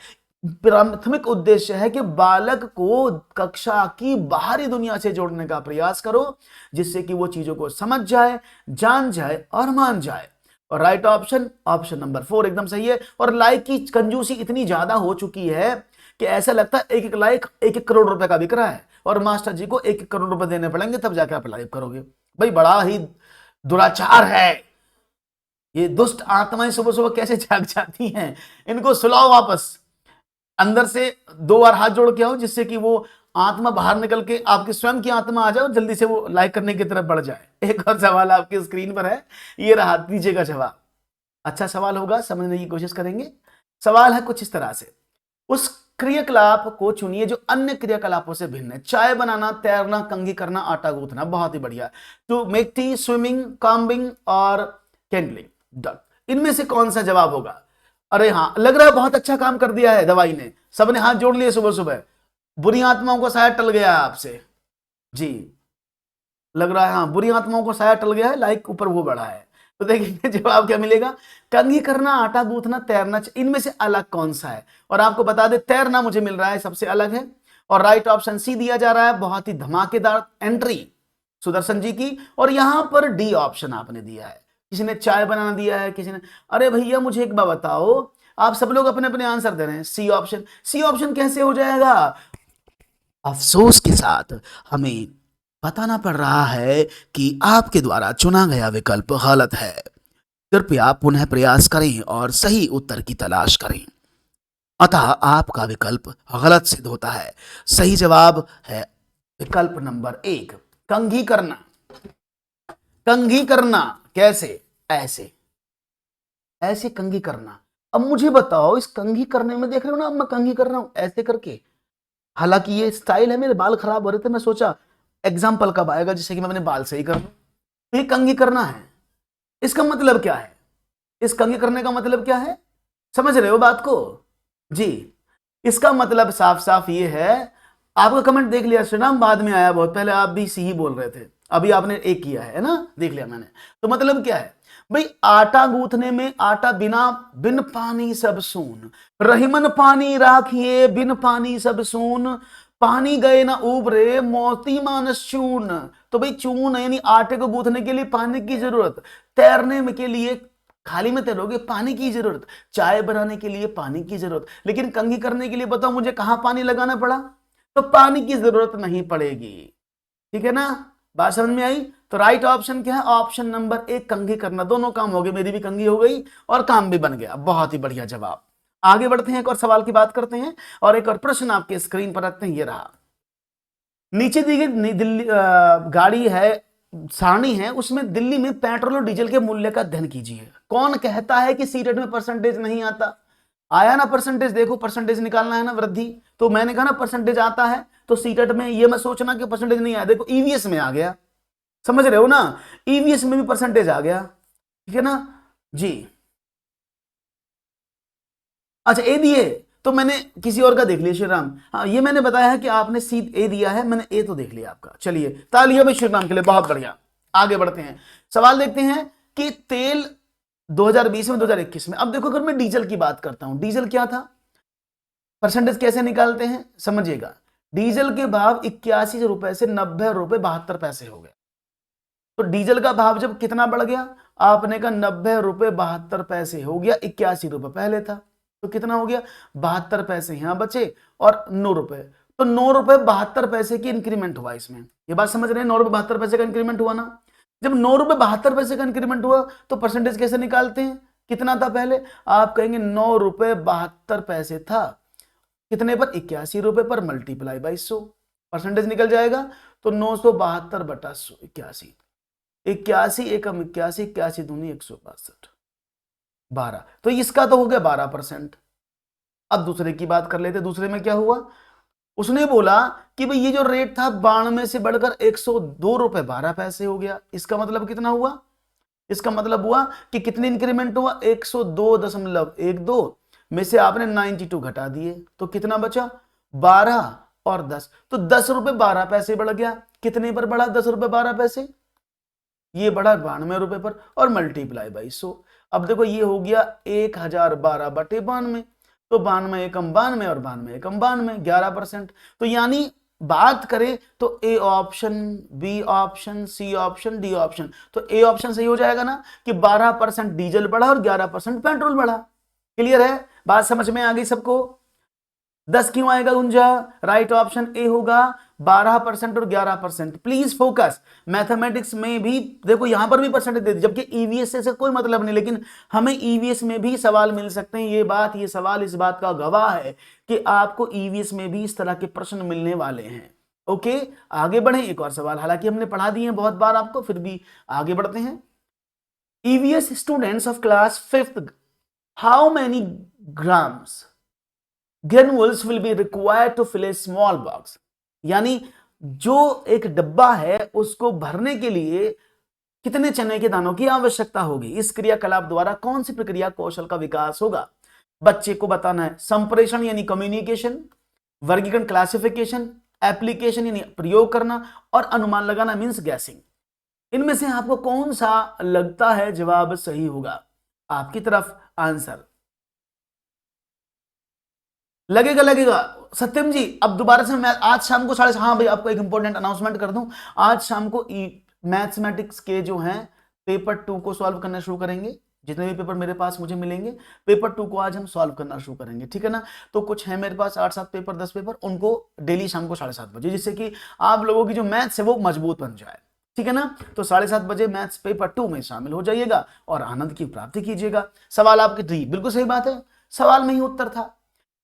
प्राथमिक उद्देश्य है कि बालक को कक्षा की बाहरी दुनिया से जोड़ने का प्रयास करो, जिससे कि वो चीजों को समझ जाए, जान जाए और मान जाए। और राइट ऑप्शन ऑप्शन नंबर 4 एकदम सही है। और लाइक की कंजूसी इतनी ज्यादा हो चुकी है कि ऐसा लगता है एक एक लाइक 1-1 करोड़ रुपए का बिक रहा है, और मास्टर जी को 1-1 करोड़ रुपए देने पड़ेंगे तब जाके आप लाइव करोगे। भाई बड़ा ही दुराचार है। ये दुष्ट आत्माएं सुबह सुबह कैसे जाग जाती हैं, इनको सुलाओ वापस। अंदर से 2 बार हाथ जोड़ के आओ, जिससे कि वो आत्मा बाहर निकल के आपकी स्वयं की आत्मा आ जाए और जल्दी से वो लाइक करने की तरफ बढ़ जाए। एक और सवाल आपकी स्क्रीन पर है, ये रहा, दीजिए का जवाब। अच्छा सवाल होगा, समझने की कोशिश करेंगे। सवाल है कुछ इस तरह से, उस क्रियाकलाप को चुनिए जो अन्य क्रियाकलापों से भिन्न है। चाय बनाना, तैरना, कंघी करना, आटा गूंथना। बहुत ही बढ़िया। To make tea, swimming, combing और कैंडलिंग। इनमें से कौन सा जवाब होगा? अरे हाँ, लग रहा है बहुत अच्छा काम कर दिया है दवाई ने, सबने हाथ जोड़ लिए सुबह सुबह। बुरी आत्माओं को शायद टल गया है आपसे जी, लग रहा है। हाँ, बुरी आत्माओं को शायद टल गया है, लाइक ऊपर वो बढ़ा है। तो देखिए जवाब क्या मिलेगा, कंघी करना, आटा गूंथना, तैरना, इनमें से अलग कौन सा है? और आपको बता दे, तैरना मुझे मिल रहा है सबसे अलग है। और राइट ऑप्शन सी दिया जा रहा है, बहुत ही धमाकेदार एंट्री सुदर्शन जी की। और यहां पर डी ऑप्शन आपने दिया है, किसी ने चाय बनाना दिया है, किसी ने, अरे भैया मुझे एक बात बताओ, आप सब लोग अपने अपने आंसर दे रहे हैं। सी ऑप्शन, सी ऑप्शन कैसे हो जाएगा? अफसोस के साथ हमें बताना पड़ रहा है कि आपके द्वारा चुना गया विकल्प गलत है। कृपया पुनः प्रयास करें और सही उत्तर की तलाश करें। अतः आपका विकल्प गलत सिद्ध होता है। सही जवाब है विकल्प नंबर 1, कंघी करना। कंघी करना कैसे? ऐसे ऐसे कंघी करना। अब मुझे बताओ, इस कंघी करने में देख रहे हो ना, अब मैं कंघी कर रहा हूं ऐसे करके। हालांकि ये स्टाइल है, मेरे बाल खराब हो रहे थे, मैं सोचा एग्जाम्पल कब आएगा जिससे कि मैं अपने बाल सही कर लूं। तो ये कंघी करना है, इसका मतलब क्या है? इस कंघी करने का मतलब क्या है, समझ रहे हो बात को जी? इसका मतलब साफ साफ ये है, आपका कमेंट देख लिया श्रीराम, बाद में आया, बहुत पहले आप भी सी ही बोल रहे थे, अभी आपने एक किया है ना, देख लिया मैंने। तो मतलब क्या है भाई, आटा गूंथने में आटा बिना, बिन पानी सब सून, रहीमन पानी राखिए बिन पानी सब सून, पानी गए ना उबरे मोती मानस चून। तो भाई चून यानी आटे को गूंथने के लिए पानी की जरूरत, तैरने में के लिए खाली में तैरोगे पानी की जरूरत, चाय बनाने के लिए पानी की जरूरत, लेकिन कंघी करने के लिए बताओ मुझे कहां पानी लगाना पड़ा? तो पानी की जरूरत नहीं पड़ेगी। ठीक है ना, बात समझ में आई? तो राइट ऑप्शन क्या है? ऑप्शन नंबर 1, कंघी करना। दोनों काम हो गए, मेरी भी कंघी हो गई और काम भी बन गया। बहुत ही बढ़िया जवाब। आगे बढ़ते हैं, एक और सवाल की बात करते हैं और एक और प्रश्न आपके स्क्रीन पर रखते हैं। ये रहा, नीचे दी गई दिल्ली गाड़ी है, सारणी है, उसमें दिल्ली में पेट्रोल और डीजल के मूल्य का अध्ययन कीजिए। कौन कहता है कि सीटेट में परसेंटेज नहीं आता? आया ना परसेंटेज, देखो परसेंटेज निकालना है ना वृद्धि, तो मैंने कहा ना परसेंटेज आता है, तो सीटेट में ये मत सोचना कि परसेंटेज नहीं आया, देखो ईवीएस में आ गया, समझ रहे हो ना, ईवीएस में भी परसेंटेज आ गया। ठीक है ना जी। अच्छा ए दिए, तो मैंने किसी और का देख लिया श्री राम। हाँ, ये मैंने बताया है कि आपने सी ए दिया है, मैंने ए तो देख लिया आपका। चलिए तालियां भी श्री राम के लिए, बहुत बढ़िया। आगे बढ़ते हैं, सवाल देखते हैं कि तेल 2020 में 2021 में। अब देखो अगर मैं डीजल की बात करता हूं, डीजल क्या था, परसेंटेज कैसे निकालते हैं समझिएगा। डीजल के भाव 81 रुपए से 90 रुपए 72 पैसे हो गए। तो डीजल का भाव जब कितना बढ़ गया, आपने कहा 90 रुपए 72 पैसे हो गया, 81 रुपए पहले था, तो कितना हो गया 72 पैसे यहां बचे और 9 रुपए। तो 9 रुपए 72 पैसे की इंक्रीमेंट हुआ इसमें, ये बात समझ रहे हैं, 9 रुपए 72 पैसे का इंक्रीमेंट हुआ ना। जब 9 रुपए 72 पैसे का इंक्रीमेंट हुआ तो परसेंटेज कैसे निकालते हैं, कितना था पहले, आप कहेंगे 9 रुपए 72 पैसे था, कितने पर, 81 रुपए पर, मल्टीप्लाई बाई 100, परसेंटेज निकल जाएगा। तो 972 बटा 100, 81, 81 एकम 81, 81 दूनी 162, 12, तो इसका तो हो गया 12%। अब दूसरे की बात कर लेते, दूसरे में क्या हुआ, उसने बोला कि भाई ये जो रेट था 92 से बढ़कर 102 रुपए 12 पैसे हो गया। इसका मतलब कितना हुआ, इसका मतलब हुआ कि कितनी इंक्रीमेंट हुआ, 102.12 में से आपने 92 घटा दिए, तो कितना बचा 12 और 10, तो 10 रुपए 12 पैसे बढ़ गया। कितने पर बढ़ा 10 रुपए 12 पैसे, ये बढ़ा 92 रुपए पर, और मल्टीप्लाई बाई 100। अब देखो ये हो गया 1012 बटे 92, तो 92 एकम 92 और 92 एकम 92, 11%। तो यानी बात करें तो a option, B option, C option, D option, तो ए ऑप्शन सही हो जाएगा ना कि 12% डीजल बढ़ा और 11% पेट्रोल बढ़ा। क्लियर है, बात समझ में आ गई सबको। 10 क्यों आएगा गुंजा, राइट ऑप्शन ए होगा, 12% और 11%। प्लीज फोकस, मैथमेटिक्स में भी देखो यहां पर भी परसेंटेज दे दी, जबकि ईवीएस से कोई मतलब नहीं, लेकिन हमें ईवीएस में भी सवाल मिल सकते हैं। ये सवाल इस बात का गवाह है कि आपको ईवीएस में भी इस तरह के प्रश्न मिलने वाले हैं। ओके, आगे बढ़े, एक और सवाल, हालांकि हमने पढ़ा दिए हैं बहुत बार आपको, फिर भी आगे बढ़ते हैं। EVS students of class 5th, how many grams granules will be required to fill a small box, यानी जो एक डब्बा है उसको भरने के लिए कितने चने के दानों की आवश्यकता होगी। इस क्रियाकलाप द्वारा कौन सी प्रक्रिया कौशल का विकास होगा, बच्चे को बताना है। संप्रेषण यानी कम्युनिकेशन, वर्गीकरण क्लासिफिकेशन, एप्लीकेशन यानी प्रयोग करना, और अनुमान लगाना मींस गैसिंग। इनमें से आपको कौन सा लगता है जवाब सही होगा, आपकी तरफ आंसर लगेगा। सत्यम जी अब दोबारा से मैं आज शाम को 7:30, हाँ भाई आपको एक इंपॉर्टेंट अनाउंसमेंट कर दूं, आज शाम को मैथमेटिक्स के जो हैं पेपर 2 को सॉल्व करना शुरू करेंगे। जितने भी पेपर मेरे पास मुझे मिलेंगे, पेपर 2 को आज हम सॉल्व करना शुरू करेंगे, ठीक है ना। तो कुछ है मेरे पास 8-7 पेपर, 10 पेपर, उनको डेली शाम को 7:30 बजे, जिससे कि आप लोगों की जो मैथ्स है वो मजबूत बन जाए, ठीक है ना। तो 7:30 बजे मैथ्स पेपर 2 में शामिल हो जाइएगा और आनंद की प्राप्ति कीजिएगा। सवाल आपके जी बिल्कुल सही बात है, सवाल में ही उत्तर था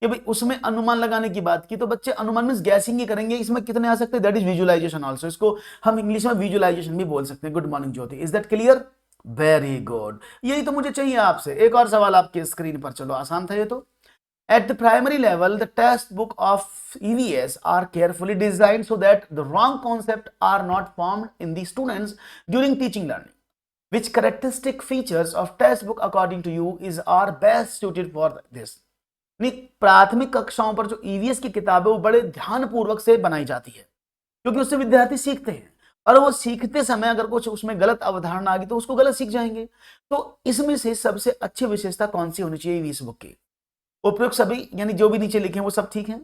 कि भाई उसमें अनुमान लगाने की बात की, तो बच्चे अनुमान में गैसिंग ही करेंगे। इसमें कितने आ सकते हैं, दैट इज विजुअलाइजेशन आल्सो, इसको हम इंग्लिश में विजुअलाइजेशन भी बोल सकते हैं। Good morning Jyoti, is that clear, very good, यही तो मुझे चाहिए आपसे। एक और सवाल आपके स्क्रीन पर, चलो आसान था ये तो। At the primary level, the test book of EVS are carefully designed so that the wrong concepts are not formed in the students during teaching learning. Which characteristic features of test book according to you are best suited for this? प्राथमिक कक्षाओं पर जो EVS की किताबें वो बड़े ध्यानपूर्वक से बनाई जाती है, क्योंकि उससे विद्यार्थी सीखते हैं, और वो सीखते समय अगर कुछ उसमें गलत अवधारणा आ गई तो उसको गलत सीख जाएंगे। तो इसमें से सबसे अच्छी विशेषता कौन सी होनी चाहिए ईवीएस बुक की, उपयुक्त सभी, यानी जो भी नीचे लिखे हैं वो सब ठीक है।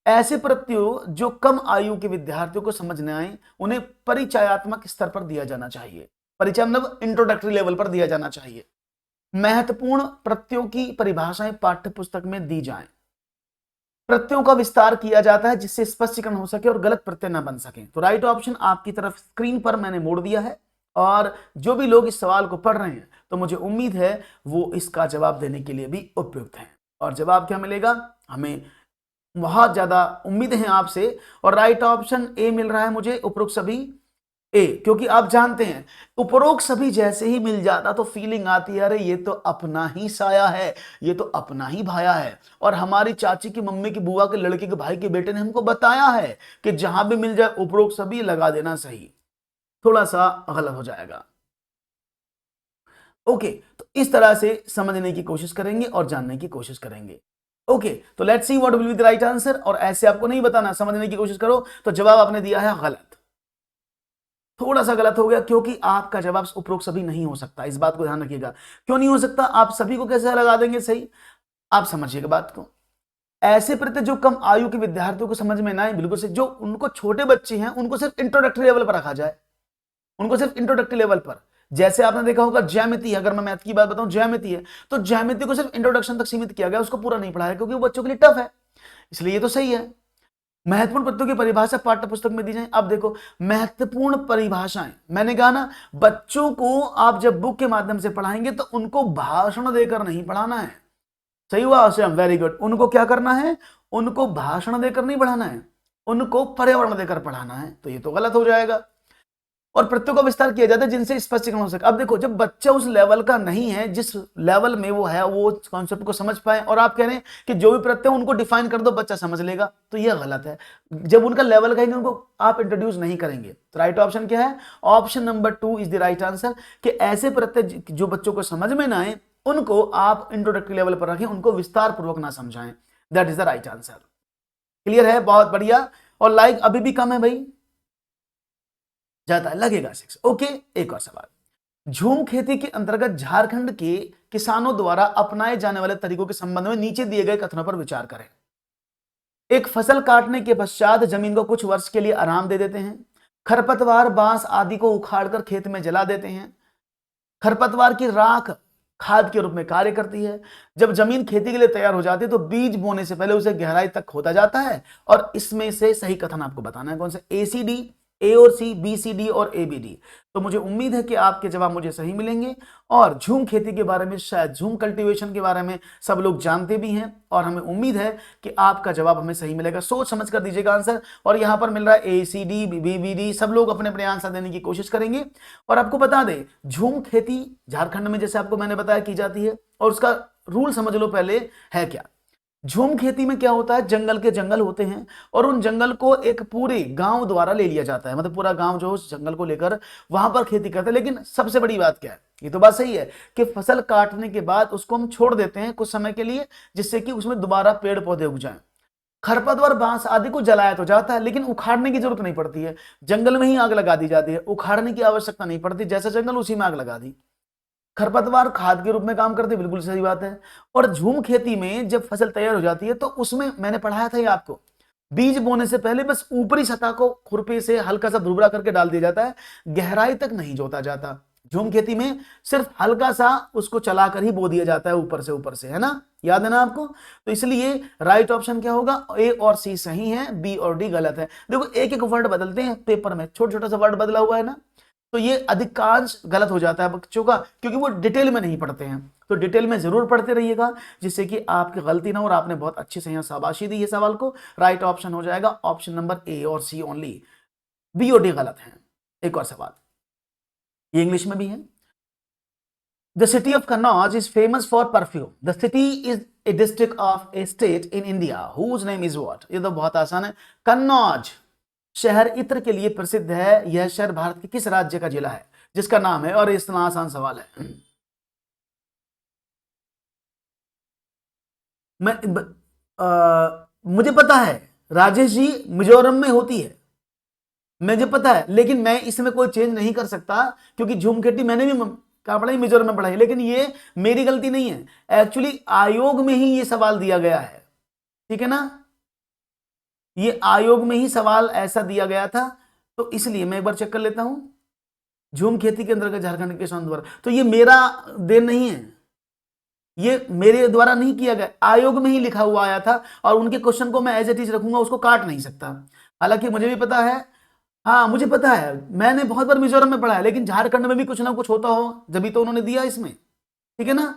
ऐसे प्रत्योग जो कम आयु के विद्यार्थियों को समझ न आए उन्हें परिचयात्मक स्तर पर दिया जाना चाहिए, परिचय मतलब इंट्रोडक्टरी लेवल पर दिया जाना चाहिए। महत्वपूर्ण प्रत्ययों की परिभाषाएं पाठ्य पुस्तक में दी जाएं। प्रत्ययों का विस्तार किया जाता है जिससे स्पष्टीकरण हो सके और गलत प्रत्यय न बन सके। तो राइट ऑप्शन आपकी तरफ स्क्रीन पर मैंने मोड़ दिया है, और जो भी लोग इस सवाल को पढ़ रहे हैं तो मुझे उम्मीद है वो इसका जवाब देने के लिए भी उपयुक्त हैं। और जवाब क्या मिलेगा, हमें बहुत ज्यादा उम्मीद है आपसे, और राइट ऑप्शन ए मिल रहा है मुझे, उपरोक्त सभी ए, क्योंकि आप जानते हैं उपरोक्त सभी जैसे ही मिल जाता तो फीलिंग आती है अरे ये तो अपना ही साया है, ये तो अपना ही भाया है, और हमारी चाची की मम्मी की बुआ के लड़के के भाई के बेटे ने हमको बताया है कि जहां भी मिल जाए उपरोक्त सभी लगा देना सही, थोड़ा सा गलत हो जाएगा। ओके, तो इस तरह से समझने की कोशिश करेंगे और जानने की कोशिश करेंगे। ओके, तो let's see what will be the right answer. और ऐसे आपको नहीं बताना, समझने की कोशिश करो। तो जवाब आपने दिया है गलत, थोड़ा सा गलत हो गया, क्योंकि आपका जवाब उपरोक्त सभी नहीं हो सकता। इस बात को ध्यान रखिएगा। क्यों नहीं हो सकता? आप सभी को कैसे लगा देंगे सही? आप समझिएगा बात को। ऐसे प्रत्यय जो कम आयु के विद्यार्थियों को समझ में ना आए, बिल्कुल से जो उनको छोटे बच्चे हैं उनको सिर्फ इंट्रोडक्टरी लेवल पर रखा जाए, उनको सिर्फ इंट्रोडक्टरी लेवल पर। जैसे आपने देखा होगा ज्यामिति, अगर मैं मैथ की बात बताऊं, ज्यामिति है तो ज्यामिति को सिर्फ इंट्रोडक्शन तक सीमित किया गया, उसको पूरा नहीं पढ़ाया क्योंकि वो बच्चों के लिए टफ है। इसलिए ये तो सही है। महत्वपूर्ण प्रत्ययों की परिभाषा पाठ्य पुस्तक में दी जाए। अब देखो, महत्वपूर्ण परिभाषाएं, मैंने कहा ना, बच्चों को आप जब बुक के माध्यम से पढ़ाएंगे तो उनको भाषण देकर नहीं पढ़ाना है। सही हुआ श्याम, वेरी गुड। उनको क्या करना है? उनको भाषण देकर नहीं पढ़ाना है, उनको पर्यावरण देकर पढ़ाना है। तो ये तो गलत हो जाएगा। और प्रत्ययों का विस्तार किया जाता है जिनसे स्पष्टीकरण हो सके। अब देखो, जब बच्चा उस लेवल का नहीं है जिस लेवल में वो है, वो कॉन्सेप्ट को समझ पाए, और आप कह रहे हैं कि जो भी प्रत्यय उनको डिफाइन कर दो बच्चा समझ लेगा, तो ये गलत है। जब उनका लेवल का ही नहीं, उनको आप इंट्रोड्यूस नहीं करेंगे। तो राइट ऑप्शन क्या है? Option number 2 is the right answer, कि ऐसे प्रत्यय जो बच्चों को समझ में ना आए उनको आप इंट्रोडक्टरी लेवल पर रखें, उनको विस्तार पूर्वक ना समझाएं। That is the right answer. Clear है? बहुत बढ़िया। और लाइक अभी भी कम है भाई, जाता है, लगेगा 6। ओके, एक और सवाल। झूम खेती के अंतर्गत झारखंड के किसानों द्वारा अपनाए जाने वाले तरीकों के संबंध में नीचे दिए गए कथनों पर विचार करें। एक, फसल काटने के पश्चात जमीन को कुछ वर्ष के लिए आराम दे देते हैं। खरपतवार, बांस आदि को उखाड़कर खेत में जला देते हैं। खरपतवार की राख खाद के रूप में कार्य करती है। जब जमीन खेती के लिए तैयार हो जाती है तो बीज बोने से पहले उसे गहराई तक खोदा जाता है। और इसमें से सही कथन आपको बताना है कौन से? ए सी डी, ए और सी, बी सी डी और ए बी डी। तो मुझे उम्मीद है कि आपके जवाब मुझे सही मिलेंगे। और झूम खेती के बारे में, शायद झूम कल्टीवेशन के बारे में सब लोग जानते भी हैं, और हमें उम्मीद है कि आपका जवाब हमें सही मिलेगा। सोच समझ कर दीजिएगा आंसर। और यहां पर मिल रहा है A C D, B B D, सब लोग अपने अपने आंसर देने की कोशिश करेंगे। और आपको बता दें, झूम खेती झारखंड में, जैसे आपको मैंने बताया, की जाती है। और उसका रूल समझ लो पहले है क्या। झूम खेती में क्या होता है, जंगल के जंगल होते हैं और उन जंगल को एक पूरे गांव द्वारा ले लिया जाता है, मतलब पूरा गांव जो उस जंगल को लेकर वहां पर खेती करता है। लेकिन सबसे बड़ी बात क्या है, ये तो बात सही है कि फसल काटने के बाद उसको हम छोड़ देते हैं कुछ समय के लिए, जिससे कि उसमें दोबारा पेड़ पौधे उग जाएं। खरपतवार, बांस आदि को जलाया तो जाता है, लेकिन उखाड़ने की जरूरत नहीं पड़ती है। जंगल में ही आग लगा दी जाती है, उखाड़ने की आवश्यकता नहीं पड़ती, जैसा जंगल उसी में आग लगा दी। खरपतवार खाद के रूप में काम करते, बिल्कुल सही बात है। और झूम खेती में जब फसल तैयार हो जाती है तो उसमें मैंने पढ़ाया था ये आपको, बीज बोने से पहले बस ऊपरी सतह को खुरपी से हल्का सा भुरभुरा करके डाल दिया जाता है, गहराई तक नहीं जोता जाता। झूम खेती में सिर्फ हल्का सा उसको चलाकर ही बो दिया जाता है, ऊपर से, है ना? याद है ना आपको? तो इसलिए राइट ऑप्शन क्या होगा? ए और सी सही है, बी और डी गलत है। देखो, एक एक वर्ड बदलते हैं पेपर में, छोटा छोटा सा वर्ड बदला हुआ है ना, तो ये अधिकांश गलत हो जाता है बच्चों का, क्योंकि वो डिटेल में नहीं पढ़ते हैं। तो डिटेल में जरूर पढ़ते रहिएगा, जिससे कि आपकी गलती ना हो। और आपने बहुत अच्छे से यहाँ शाबाशी दी है सवाल को। राइट ऑप्शन हो जाएगा ऑप्शन नंबर ए और सी ओनली, बी और डी गलत है। एक और सवाल, ये इंग्लिश में भी है। The city of Kannauj is famous for perfume. The city is a district of a state in India whose name is what? ये तो बहुत आसान है। कन्नौज शहर इत्र के लिए प्रसिद्ध है। यह शहर भारत के किस राज्य का जिला है जिसका नाम है? और इतना आसान सवाल है। मैं मुझे पता है राजेश जी, मिजोरम में होती है, मुझे पता है, लेकिन मैं इसमें कोई चेंज नहीं कर सकता, क्योंकि झूम खेती मैंने भी कहा पढ़ाई, मिजोरम में पढ़ाई। लेकिन ये मेरी गलती नहीं है, एक्चुअली आयोग में ही ये सवाल दिया गया है, ठीक है ना? ये आयोग में ही सवाल ऐसा दिया गया था, तो इसलिए मैं एक बार चेक कर लेता हूं। झूम खेती के अंतर्गत झारखंड के किसान द्वारा, तो ये मेरा देन नहीं है, ये मेरे द्वारा नहीं किया गया, आयोग में ही लिखा हुआ आया था। और उनके क्वेश्चन को मैं एज इट इज रखूंगा, उसको काट नहीं सकता। हालांकि मुझे भी पता है, हाँ मुझे पता है, मैंने बहुत बार मिजोरम में पढ़ा है, लेकिन झारखंड में भी कुछ ना कुछ होता हो, जब तो उन्होंने दिया इसमें, ठीक है ना?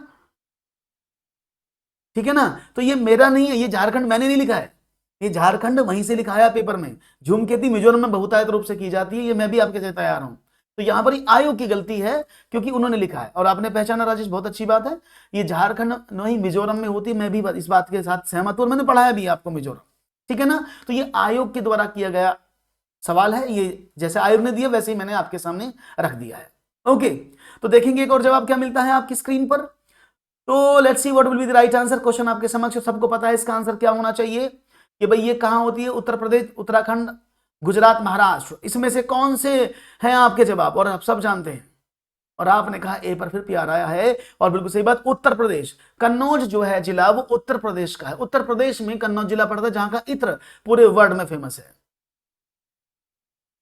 ठीक है ना? तो ये मेरा नहीं है, ये झारखंड मैंने नहीं लिखा है, ये झारखंड वहीं से लिखाया पेपर में। झूम खेती मिजोरम में बहुतायत रूप से की जाती है, ये मैं भी आपके साथ तैयार हूं। तो यहां पर आयोग की गलती है, क्योंकि उन्होंने लिखा है। और आपने पहचाना राजेश, बहुत अच्छी बात है। ये झारखंड नहीं मिजोरम में होती है, मैं भी इस बात के साथ सहमत हूं, और मैंने पढ़ाया भी आपको मिजोरम, ठीक है ना? तो ये आयोग के द्वारा किया गया सवाल है, ये जैसे आयोग ने दिया वैसे ही मैंने आपके सामने रख दिया है। ओके, तो देखेंगे एक और जवाब क्या मिलता है आपकी स्क्रीन पर। तो let's see what will be the right answer. Question आपके समक्ष, सबको पता है इसका आंसर क्या होना चाहिए कि भाई ये कहां होती है, उत्तर प्रदेश, उत्तराखंड, गुजरात, महाराष्ट्र, इसमें से कौन से हैं आपके जवाब, और आप सब जानते हैं। और आपने कहा ए पर फिर प्यार आया है, और बिल्कुल सही बात, उत्तर प्रदेश। कन्नौज जो है जिला वो उत्तर प्रदेश का है, उत्तर प्रदेश में कन्नौज जिला पड़ता है जहां का इत्र पूरे वर्ल्ड में फेमस है।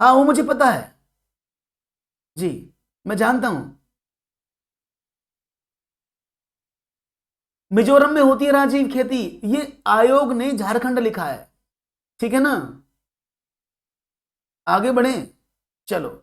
हाँ वो मुझे पता है जी, मैं जानता हूं। मिजोरम में होती है राजीव खेती, ये आयोग ने झारखंड लिखा है, ठीक है ना। आगे बढ़े, चलो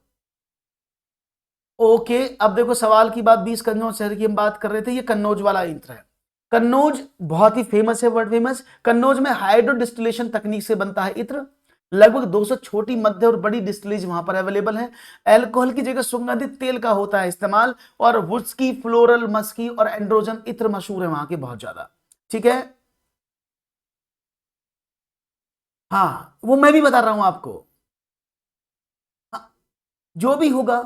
ओके। अब देखो सवाल की बात, 20 कन्नौज शहर की हम बात कर रहे थे, ये कन्नौज वाला यंत्र है। कन्नौज बहुत ही फेमस है, वर्ल्ड फेमस। कन्नौज में हाइड्रो डिस्टिलेशन तकनीक से बनता है इत्र। लगभग 200 छोटी, मध्य और बड़ी डिस्टिलरीज वहां पर अवेलेबल है। अल्कोहल की जगह सुगंधित तेल का होता है इस्तेमाल, और वुड्सकी, फ्लोरल, मस्की और एंड्रोजन इत्र मशहूर है वहां के बहुत ज्यादा, ठीक है। हाँ वो मैं भी बता रहा हूं आपको। हाँ, जो भी होगा,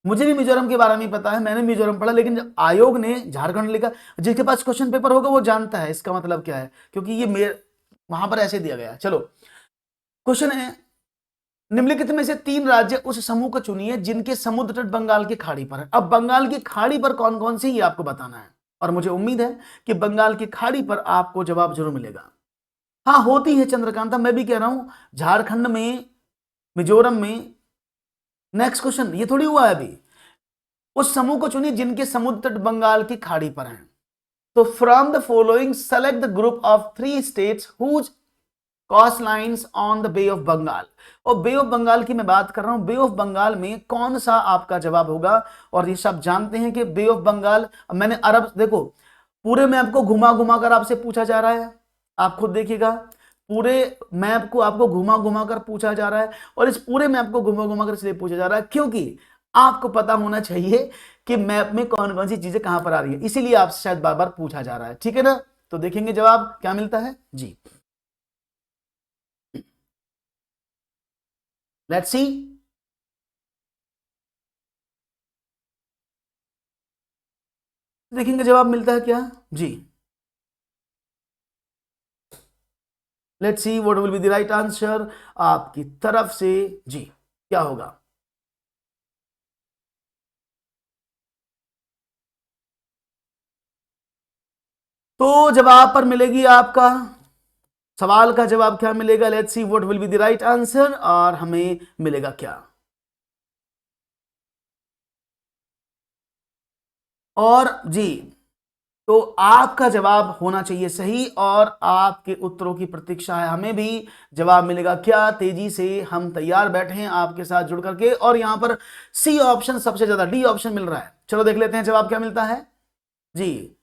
मुझे भी मिजोरम के बारे में पता है, मैंने मिजोरम पढ़ा, लेकिन जब आयोग ने झारखंड लिखा, जिसके पास क्वेश्चन पेपर होगा वो जानता है इसका मतलब क्या है, क्योंकि ये मेरे वहां पर ऐसे दिया गया है। चलो क्वेश्चन है, निम्नलिखित में से 3 राज्य उस समूह को चुनिए जिनके समुद्र तट बंगाल की खाड़ी पर है। अब बंगाल की खाड़ी पर कौन कौन सी, ये आपको बताना है, और मुझे उम्मीद है कि बंगाल की खाड़ी पर आपको जवाब जरूर मिलेगा। हाँ होती है चंद्रकांता, मैं भी कह रहा हूं, झारखंड में, मिजोरम में। नेक्स्ट क्वेश्चन, ये थोड़ी हुआ है अभी। उस समूह को चुनिए जिनके समुद्र तट बंगाल की खाड़ी पर हैं। तो from the following select the group of 3 states whose coast lines on the bay of Bengal. और बे ऑफ बंगाल की मैं बात कर रहा हूं, बे ऑफ बंगाल में कौन सा आपका जवाब होगा। और ये सब जानते हैं कि बे ऑफ बंगाल, मैंने अरब, देखो पूरे मैप को घुमा घुमा कर आपसे पूछा जा रहा है, आप खुद देखिएगा, पूरे मैप को आपको घुमा घुमा कर पूछा जा रहा है। और इस पूरे मैप को घुमा घुमा कर इसलिए पूछा जा रहा है क्योंकि आपको पता होना चाहिए कि मैप में कौन कौन सी चीजें कहां पर आ रही है, इसीलिए आपसे शायद बार बार पूछा जा रहा है, ठीक है ना। तो देखेंगे जवाब क्या मिलता है जी, लेट्स सी। देखेंगे जवाब मिलता है क्या जी, let's see what will be the right answer आपकी तरफ से जी, क्या होगा। तो जवाब पर मिलेगी आपका, सवाल का जवाब क्या मिलेगा, let's see what will be the right answer, और हमें मिलेगा क्या। और जी, तो आपका जवाब होना चाहिए सही, और आपके उत्तरों की प्रतीक्षा है हमें भी। जवाब मिलेगा क्या, तेजी से हम तैयार बैठे हैं आपके साथ जुड़ करके, और यहां पर सी ऑप्शन सबसे ज्यादा, डी ऑप्शन मिल रहा है। चलो देख लेते हैं जवाब क्या मिलता है जी।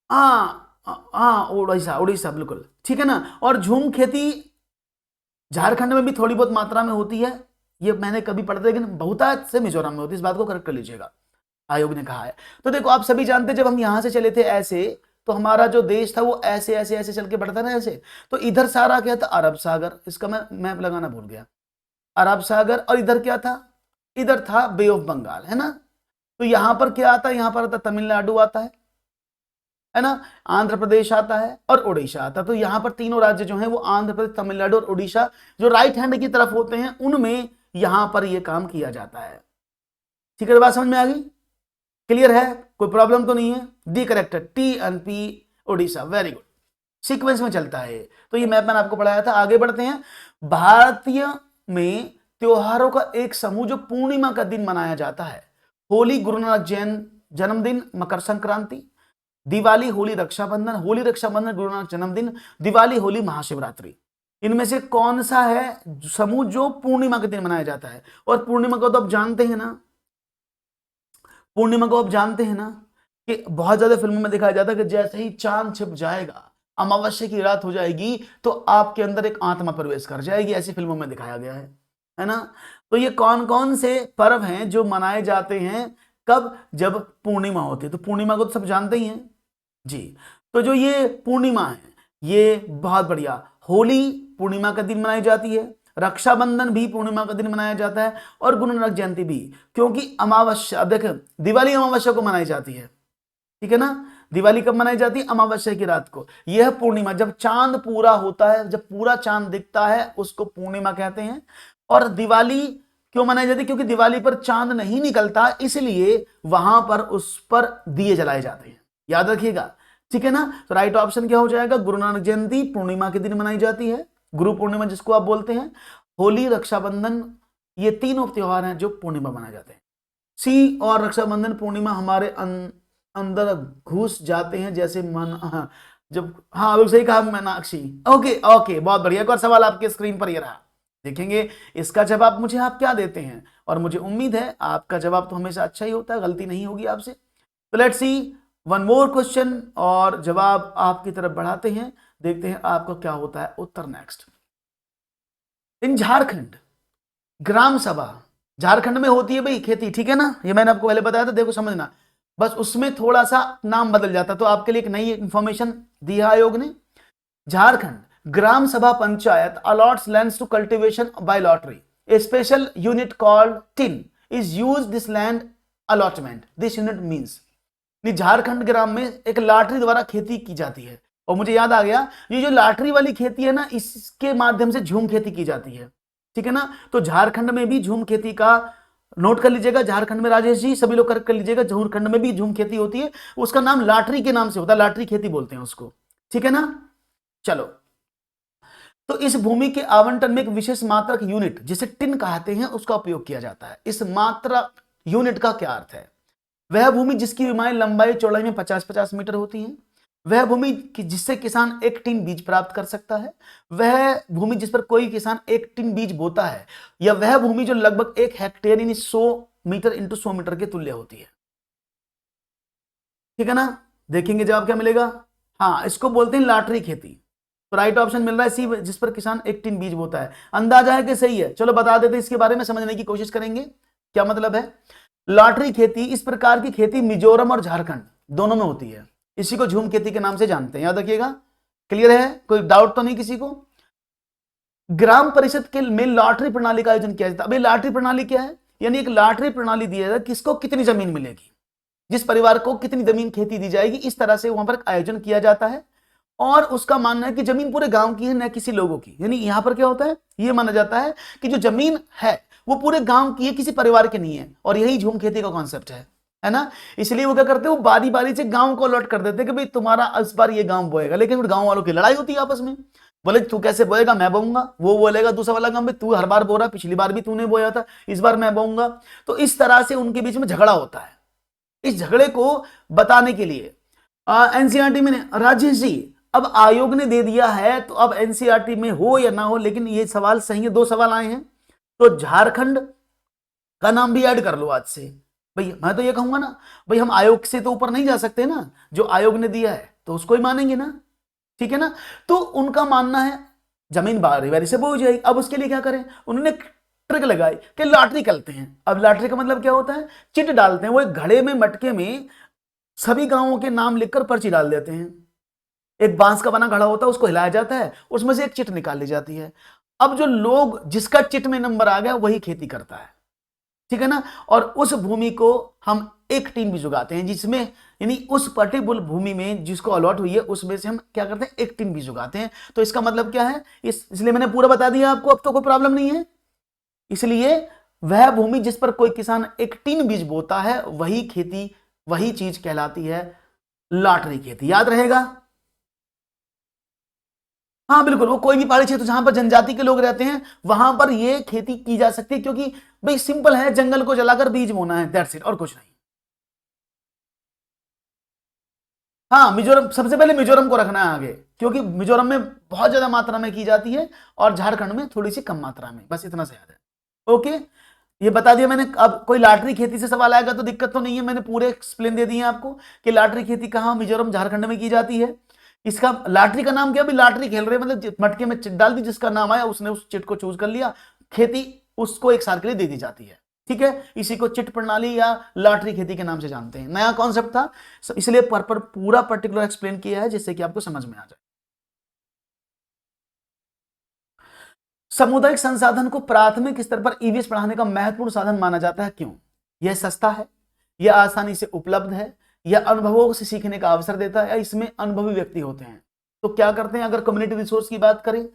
हाँ हाँ, उड़ीसा, उड़ीसा बिल्कुल ठीक है ना। और झूम खेती झारखंड में भी थोड़ी बहुत मात्रा में होती है, ये मैंने कभी पढ़ा था, लेकिन बहुतायत से मिजोरम में होती है, इस बात को करेक्ट कर लीजिएगा, आयोग ने कहा है। तो देखो आप सभी जानते हैं जब हम यहां से चले थे ऐसे, तो हमारा जो देश था वो ऐसे ऐसे ऐसे चल के बढ़ता ना ऐसे, तो इधर सारा क्या था, अरब सागर, इसका मैं मैप लगाना भूल गया, अरब सागर, और इधर क्या था, इधर था बे ऑफ बंगाल, है ना। तो यहां पर क्या आता है, यहां पर आता तमिलनाडु आता है ना, आंध्र प्रदेश आता है और उड़ीसा आता है। तो यहां पर तीनों राज्य जो हैं वो आंध्र प्रदेश, तमिलनाडु और उड़ीसा, जो राइट हैंड की तरफ होते हैं उनमें यहां पर यह काम किया जाता है, ठीक है। बात समझ में आ गई, क्लियर है, कोई प्रॉब्लम तो नहीं है। डी करेक्ट है, T N P Orissa, very good, sequence में चलता है। तो ये मैप मैंने आपको पढ़ाया था, आगे बढ़ते हैं। भारतीय में त्योहारों का एक समूह जो पूर्णिमा का दिन मनाया जाता है, होली, गुरु नानक जैन जन्मदिन, मकर संक्रांति, दिवाली, होली, रक्षाबंधन, होली, रक्षाबंधन, गुरु नानक जन्मदिन, दिवाली, होली, महाशिवरात्रि। इनमें से कौन सा है समूह जो पूर्णिमा के दिन मनाया जाता है। और पूर्णिमा को तो आप जानते हैं ना, पूर्णिमा को आप जानते हैं ना कि बहुत ज्यादा फिल्मों में दिखाया जाता है कि जैसे ही चांद छिप जाएगा, अमावस्या की रात हो जाएगी, तो आपके अंदर एक आत्मा प्रवेश कर जाएगी, ऐसी फिल्मों में दिखाया गया है ना। तो ये कौन कौन से पर्व हैं जो मनाए जाते हैं, कब, जब पूर्णिमा होती है। तो पूर्णिमा को तो सब जानते ही हैं जी। तो जो ये पूर्णिमा है, ये बहुत बढ़िया, होली पूर्णिमा का दिन मनाई जाती है, रक्षाबंधन भी पूर्णिमा का दिन मनाया जाता है और गुरु नानक जयंती भी, क्योंकि अमावस्या, अब देखो दिवाली अमावस्या को मनाई जाती है, ठीक है ना। दिवाली कब मनाई जाती है? अमावस्या की रात को। यह पूर्णिमा जब चांद पूरा होता है, जब पूरा चांद दिखता है उसको पूर्णिमा कहते हैं। और दिवाली क्यों मनाई जाती है? क्योंकि दिवाली पर चांद नहीं निकलता, इसलिए वहां पर उस पर दिए जलाए जाते हैं, याद रखिएगा, ठीक है ना। तो राइट ऑप्शन क्या हो जाएगा? गुरु नानक जयंती पूर्णिमा के दिन मनाई जाती है, गुरु पूर्णिमा जिसको आप बोलते हैं। होली, रक्षाबंधन, ये तीनों त्योहार हैं जो पूर्णिमा मनाए जाते हैं। सी और रक्षाबंधन पूर्णिमा हमारे अंदर घुस जाते हैं जैसे मन, हाँ जब, हाँ बिल्कुल सही कहा मीनाक्षी। ओके ओके, बहुत बढ़िया। एक और सवाल आपके स्क्रीन पर ये रहा, देखेंगे इसका जवाब मुझे आप क्या देते हैं, और मुझे उम्मीद है आपका जवाब तो हमेशा अच्छा ही होता है, गलती नहीं होगी आपसे। तो let's see one more question, और जवाब आपकी तरफ बढ़ाते हैं, देखते हैं आपको क्या होता है उत्तर नेक्स्ट। इन झारखंड ग्राम सभा, झारखंड में होती है भाई खेती, ठीक है ना, ये मैंने आपको पहले बताया था, देखो समझना, बस उसमें थोड़ा सा नाम बदल जाता, तो आपके लिए एक नई इंफॉर्मेशन दी है आयोग ने। Jharkhand gram sabha panchayat allots lands to cultivation by lottery, a special unit called tin is use this land allotment, this unit means, Jharkhand ग्राम में एक लॉटरी द्वारा खेती की जाती है। और मुझे याद आ गया, ये जो लॉटरी वाली खेती है ना, इसके माध्यम से झूम खेती की जाती है, ठीक है ना। तो झारखंड में भी झूम खेती का नोट कर लीजिएगा, झारखंड में राजेश जी सभी लोग कर लीजिएगा, झारखंड में भी झूम खेती होती है, उसका नाम लॉटरी के नाम से होता है, लॉटरी खेती बोलते हैं उसको, ठीक है ना। चलो, तो इस भूमि के आवंटन में एक विशेष मात्रक यूनिट जिसे टिन कहते हैं उसका उपयोग किया जाता है। इस मात्रक यूनिट का क्या अर्थ है? वह भूमि जिसकी विमाएं लंबाई चौड़ाई में 50-50 मीटर होती हैं, वह भूमि जिससे किसान एक टिन बीज प्राप्त कर सकता है, वह भूमि जिस पर कोई किसान एक टिन बीज बोता है, या वह भूमि जो लगभग 1 हेक्टेयर यानी 100 मीटर इंटू 100 मीटर के तुल्य होती है, ठीक है ना। देखेंगे जवाब क्या मिलेगा। हाँ, इसको बोलते हैं लॉटरी खेती। तो राइट ऑप्शन मिल रहा है सी, जिस पर किसान एक टिन बीज बोता है। अंदाजा है कि सही है, चलो बता देते इसके बारे में, समझने की कोशिश करेंगे क्या मतलब है। लॉटरी खेती, इस प्रकार की खेती मिजोरम और झारखंड दोनों में होती है, इसी को झूम खेती के नाम से जानते हैं, याद रखिएगा। क्लियर है, कोई डाउट तो नहीं किसी को। ग्राम परिषद के में लॉटरी प्रणाली का आयोजन किया जाता है। अभी लॉटरी प्रणाली क्या है? यानी एक लॉटरी प्रणाली दिया जाता है, किसको कितनी जमीन मिलेगी, जिस परिवार को कितनी जमीन खेती दी जाएगी, इस तरह से वहां पर आयोजन किया जाता है। और उसका मानना है कि जमीन पूरे गांव की है, न किसी लोगों की। यानी यहां पर क्या होता है, यह माना जाता है कि जो जमीन है वो पूरे गांव की है, किसी परिवार की नहीं है। और यही झूम खेती का कॉन्सेप्ट है ना। इसलिए वो क्या करते हैं, वो बारी बारी से गांव को अलॉट कर देते हैं कि भाई तुम्हारा इस बार ये गांव बोएगा, लेकिन फिर गांव वालों की लड़ाई होती है आपस में, बोले तू कैसे बोएगा, मैं बोऊंगा। वो बोलेगा दूसरा वाला गांव में, तू हर बार बो रहा, पिछली बार भी तूने बोया था, इस बार मैं बोऊंगा। तो इस तरह से उनके बीच में झगड़ा होता है। इस झगड़े को बताने के लिए एनसीईआरटी में, राजेश जी अब आयोग ने दे दिया है, तो अब एनसीईआरटी में हो या ना हो, लेकिन ये सवाल सही है, 2 सवाल आए हैं, तो झारखंड का नाम भी ऐड कर लो आज से। भाई मैं तो ये कहूंगा ना, भाई हम आयोग से तो ऊपर नहीं जा सकते ना, जो आयोग ने दिया है तो उसको ही मानेंगे ना, ठीक है ना। तो उनका मानना है जमीन बारी बारी से बोई जाएगी। अब उसके लिए क्या करें, उन्होंने ट्रिक लगाई कि लॉटरी करते हैं। अब लॉटरी का मतलब क्या होता है, चिट डालते हैं, वो एक घड़े में मटके में सभी गांवों के नाम लिखकर पर्ची डाल देते हैं। एक बांस का बना घड़ा होता है, उसको हिलाया जाता है, उसमें से एक चिट निकाल ली जाती है। अब जो लोग जिसका चिट में नंबर आ गया वही खेती करता है, ठीक है ना। और उस भूमि को हम एक टीम बीज उगाते हैं, जिसमें यानी उस पर्टिकुलर भूमि में जिसको अलॉट हुई है उसमें से हम क्या करते हैं, एक टीम बीज उगाते हैं। तो इसका मतलब क्या है, इसलिए मैंने पूरा बता दिया आपको, अब तो कोई प्रॉब्लम नहीं है। इसलिए वह भूमि जिस पर कोई किसान एक टीन बीज बोता है वही खेती, वही चीज कहलाती है लॉटरी खेती, याद रहेगा। हाँ बिल्कुल, वो कोई भी पहाड़ी क्षेत्र जहां पर जनजाति के लोग रहते हैं वहां पर ये खेती की जा सकती है, क्योंकि भाई सिंपल है, जंगल को जलाकर बीज बोना है, दैट्स इट, और कुछ नहीं। हाँ, मिजोरम सबसे पहले मिजोरम को रखना है आगे, क्योंकि मिजोरम में बहुत ज्यादा मात्रा में की जाती है और झारखंड में थोड़ी सी कम मात्रा में, बस इतना से याद है। ओके, ये बता दिया मैंने। अब कोई लॉटरी खेती से सवाल आएगा तो दिक्कत तो नहीं है, मैंने पूरे एक्सप्लेन दे दिए आपको कि लॉटरी खेती कहाँ मिजोरम झारखंड में की जाती है। इसका लॉटरी का नाम क्या, अभी लॉटरी खेल रहे हैं, मतलब मटके में चिट डाल दी, जिसका नाम आया उसने उस चिट को चूज कर लिया, खेती उसको एक साल के लिए दे दी जाती है, ठीक है। इसी को चिट प्रणाली या लॉटरी खेती के नाम से जानते हैं। नया कॉन्सेप्ट था, इसलिए पूरा पर्टिकुलर एक्सप्लेन किया है जिससे कि आपको समझ में आ जाए। सामुदायिक संसाधन को प्राथमिक स्तर पर ईवीएस पढ़ाने का महत्वपूर्ण साधन माना जाता है, क्यों? यह सस्ता है, यह आसानी से उपलब्ध है, यह अनुभवों से सीखने का अवसर देता है, या इसमें अनुभवी व्यक्ति होते हैं। तो क्या करते हैं, अगर कम्युनिटी रिसोर्स की बात करें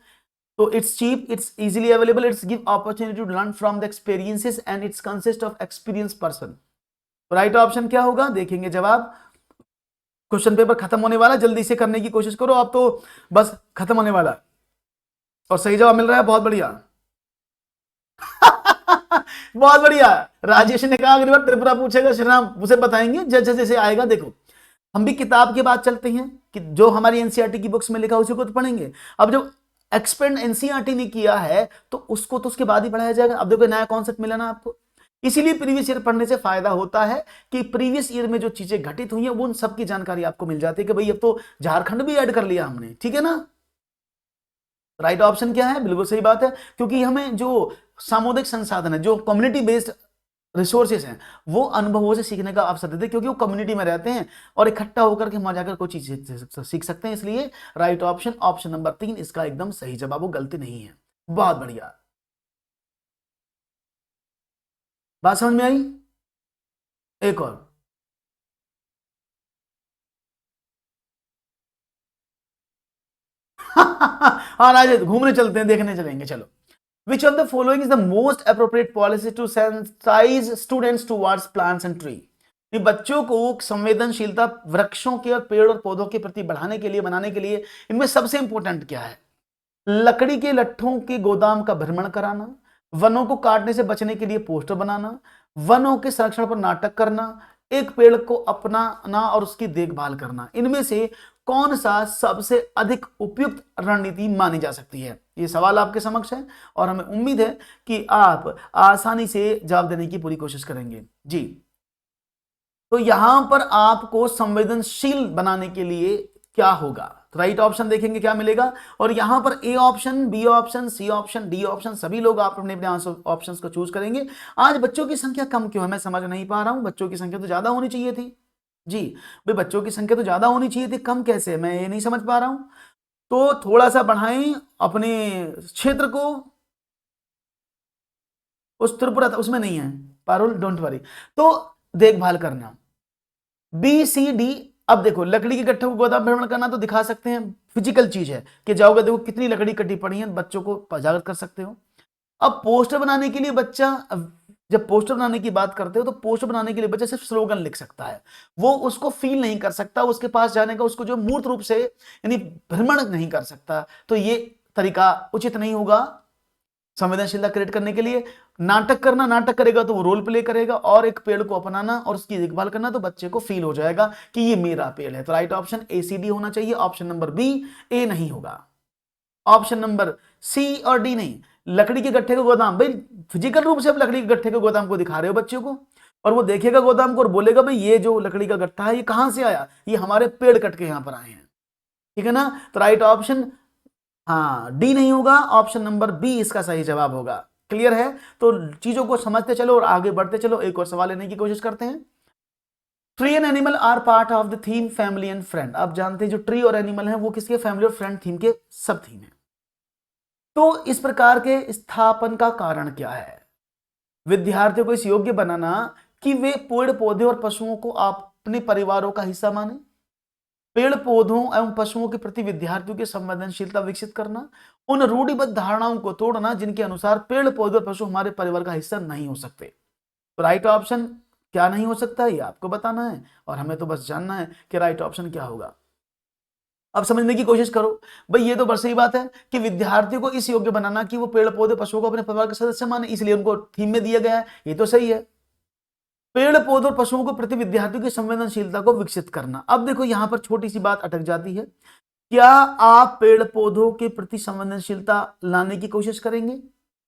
तो it's cheap, it's easily available, it's give opportunity to learn from the experiences and it's consist of experience person. तो राइट ऑप्शन क्या होगा, देखेंगे जवाब। क्वेश्चन पेपर खत्म होने वाला, जल्दी से करने की कोशिश करो, अब तो बस खत्म होने वाला। और सही जवाब मिल रहा है, बहुत बढ़िया। बहुत बढ़िया। राजेश ने कहा अगली बार त्रिपुरा पूछेगा श्रीराम उसे बताएंगे जैसे जैसे आएगा। देखो हम भी किताब के बाद चलते हैं कि जो हमारी एनसीईआरटी की बुक्स में लिखा उसी को तो पढ़ेंगे। अब जो एक्सपेंड एनसीईआरटी ने किया है तो उसको तो उसके बाद ही पढ़ाया जाएगा। अब देखो नया कॉन्सेप्ट मिला ना आपको, इसीलिए प्रीवियस ईयर पढ़ने से फायदा होता है कि प्रीवियस ईयर में जो चीजें घटित हुई है वो उन सबकी जानकारी आपको मिल जाती है कि भाई अब तो झारखंड भी ऐड कर लिया हमने, ठीक है ना। राइट ऑप्शन क्या है, बिल्कुल सही बात है, क्योंकि हमें जो सामुदायिक संसाधन है, जो कम्युनिटी बेस्ड रिसोर्सेज हैं, वो अनुभवों से सीखने का अवसर देते हैं, क्योंकि वो कम्युनिटी में रहते हैं और इकट्ठा होकर के वहां जाकर कोई चीज सीख सकते हैं। इसलिए राइट ऑप्शन, ऑप्शन नंबर 3 इसका एकदम सही जवाब, वो गलती नहीं है। बहुत बढ़िया, बात समझ में आई। एक और हाँ राजेश, घूमने चलते हैं, देखने चलेंगे, चलो। Which of the following is the most appropriate policy to sensitize students towards plants and tree? ये बच्चों को संवेदनशीलता वृक्षों के और पेड़ और पौधों के प्रति बढ़ाने के लिए, बनाने के लिए इनमें सबसे इंपॉर्टेंट क्या है? लकड़ी के लट्ठों के गोदाम का भ्रमण कराना, वनों को काटने से बचने के लिए पोस्टर बनाना, वनों के संरक्षण पर नाटक करना, एक पेड़ को अपनाना और उसकी देखभाल करना। इनमें से कौन सा सबसे अधिक उपयुक्त रणनीति मानी जा सकती है? ये सवाल आपके समक्ष है और हमें उम्मीद है कि आप आसानी से जवाब देने की पूरी कोशिश करेंगे जी। तो यहां पर आपको संवेदनशील बनाने के लिए क्या होगा, तो राइट ऑप्शन देखेंगे क्या मिलेगा। और यहां पर A option, B option, C option, D option, सभी लोग आप अपने अपने आंसर ऑप्शंस को चूज करेंगे। आज बच्चों की संख्या कम क्यों है, मैं समझ नहीं पा रहा हूं। बच्चों की संख्या तो ज्यादा होनी चाहिए थी जी, भाई बच्चों की संख्या तो ज्यादा होनी चाहिए थी, कम कैसे है, मैं ये नहीं समझ पा रहा हूं। तो थोड़ा सा बढ़ाएं अपने क्षेत्र को। उस त्रिपुरा उसमें नहीं है पारुल, डोंट वरी। तो देखभाल करना, बी सी डी। अब देखो लकड़ी के गट्ठे को गोदाम भ्रमण करना तो दिखा सकते हैं, फिजिकल चीज है कि जाओगे देखो कितनी लकड़ी कटी पड़ी है, बच्चों को जागृत कर सकते हो। अब पोस्टर बनाने के लिए बच्चा, जब पोस्टर बनाने की बात करते हो तो पोस्टर बनाने के लिए बच्चा सिर्फ स्लोगन लिख सकता है, वो उसको फील नहीं कर सकता, उसके पास जाने का उसको जो मूर्त रूप से यानी भ्रमण नहीं कर सकता। तो ये तरीका उचित नहीं होगा संवेदनशीलता क्रिएट करने के लिए। नाटक करना, नाटक करेगा तो वो रोल प्ले करेगा, और एक पेड़ को अपनाना और उसकी देखभाल करना तो बच्चे को फील हो जाएगा कि ये मेरा पेड़ है। तो right option A C D होना चाहिए, ऑप्शन नंबर बी, ए नहीं होगा, ऑप्शन नंबर सी और डी नहीं। लकड़ी के गट्ठे का गोदाम, भाई फिजिकल रूप से आप लकड़ी के गट्ठे के गोदाम को दिखा रहे हो बच्चों को, और वो देखेगा गोदाम को और बोलेगा भाई ये जो लकड़ी का गट्ठा है ये कहां से आया, ये हमारे पेड़ कट के यहां पर आए हैं, ठीक है ना। तो राइट ऑप्शन हाँ डी नहीं होगा, ऑप्शन नंबर बी इसका सही जवाब होगा। क्लियर है, तो चीजों को समझते चलो और आगे बढ़ते चलो। एक और सवाल लेने की कोशिश करते हैं। Tree and animal are part of the theme family and friend. आप जानते हैं जो ट्री और एनिमल है वो किसके, फैमिली और फ्रेंड थीम के सब थीम है। तो इस प्रकार के स्थापन का कारण क्या है? विद्यार्थियों को इस योग्य बनाना कि वे पेड़ पौधे और पशुओं को अपने परिवारों का हिस्सा माने, पेड़ पौधों एवं पशुओं के प्रति विद्यार्थियों की संवेदनशीलता विकसित करना, उन रूढ़िबद्ध धारणाओं को तोड़ना जिनके अनुसार पेड़ पौधे और पशु हमारे परिवार का हिस्सा नहीं हो सकते। तो राइट ऑप्शन क्या नहीं हो सकता ये आपको बताना है और हमें तो बस जानना है कि राइट ऑप्शन क्या होगा। अब समझने की कोशिश करो, भाई ये तो बस सही बात है कि विद्यार्थियों को इस योग्य बनाना कि वो पेड़ पौधे पशुओं को अपने परिवार के सदस्य माने, इसलिए उनको थीम में दिया गया है, ये तो सही है। पेड़ पौधों और पशुओं को प्रति विद्यार्थियों की संवेदनशीलता को विकसित करना। अब देखो यहां पर छोटी सी बात अटक जाती है, क्या आप पेड़ पौधों के प्रति संवेदनशीलता लाने की कोशिश करेंगे?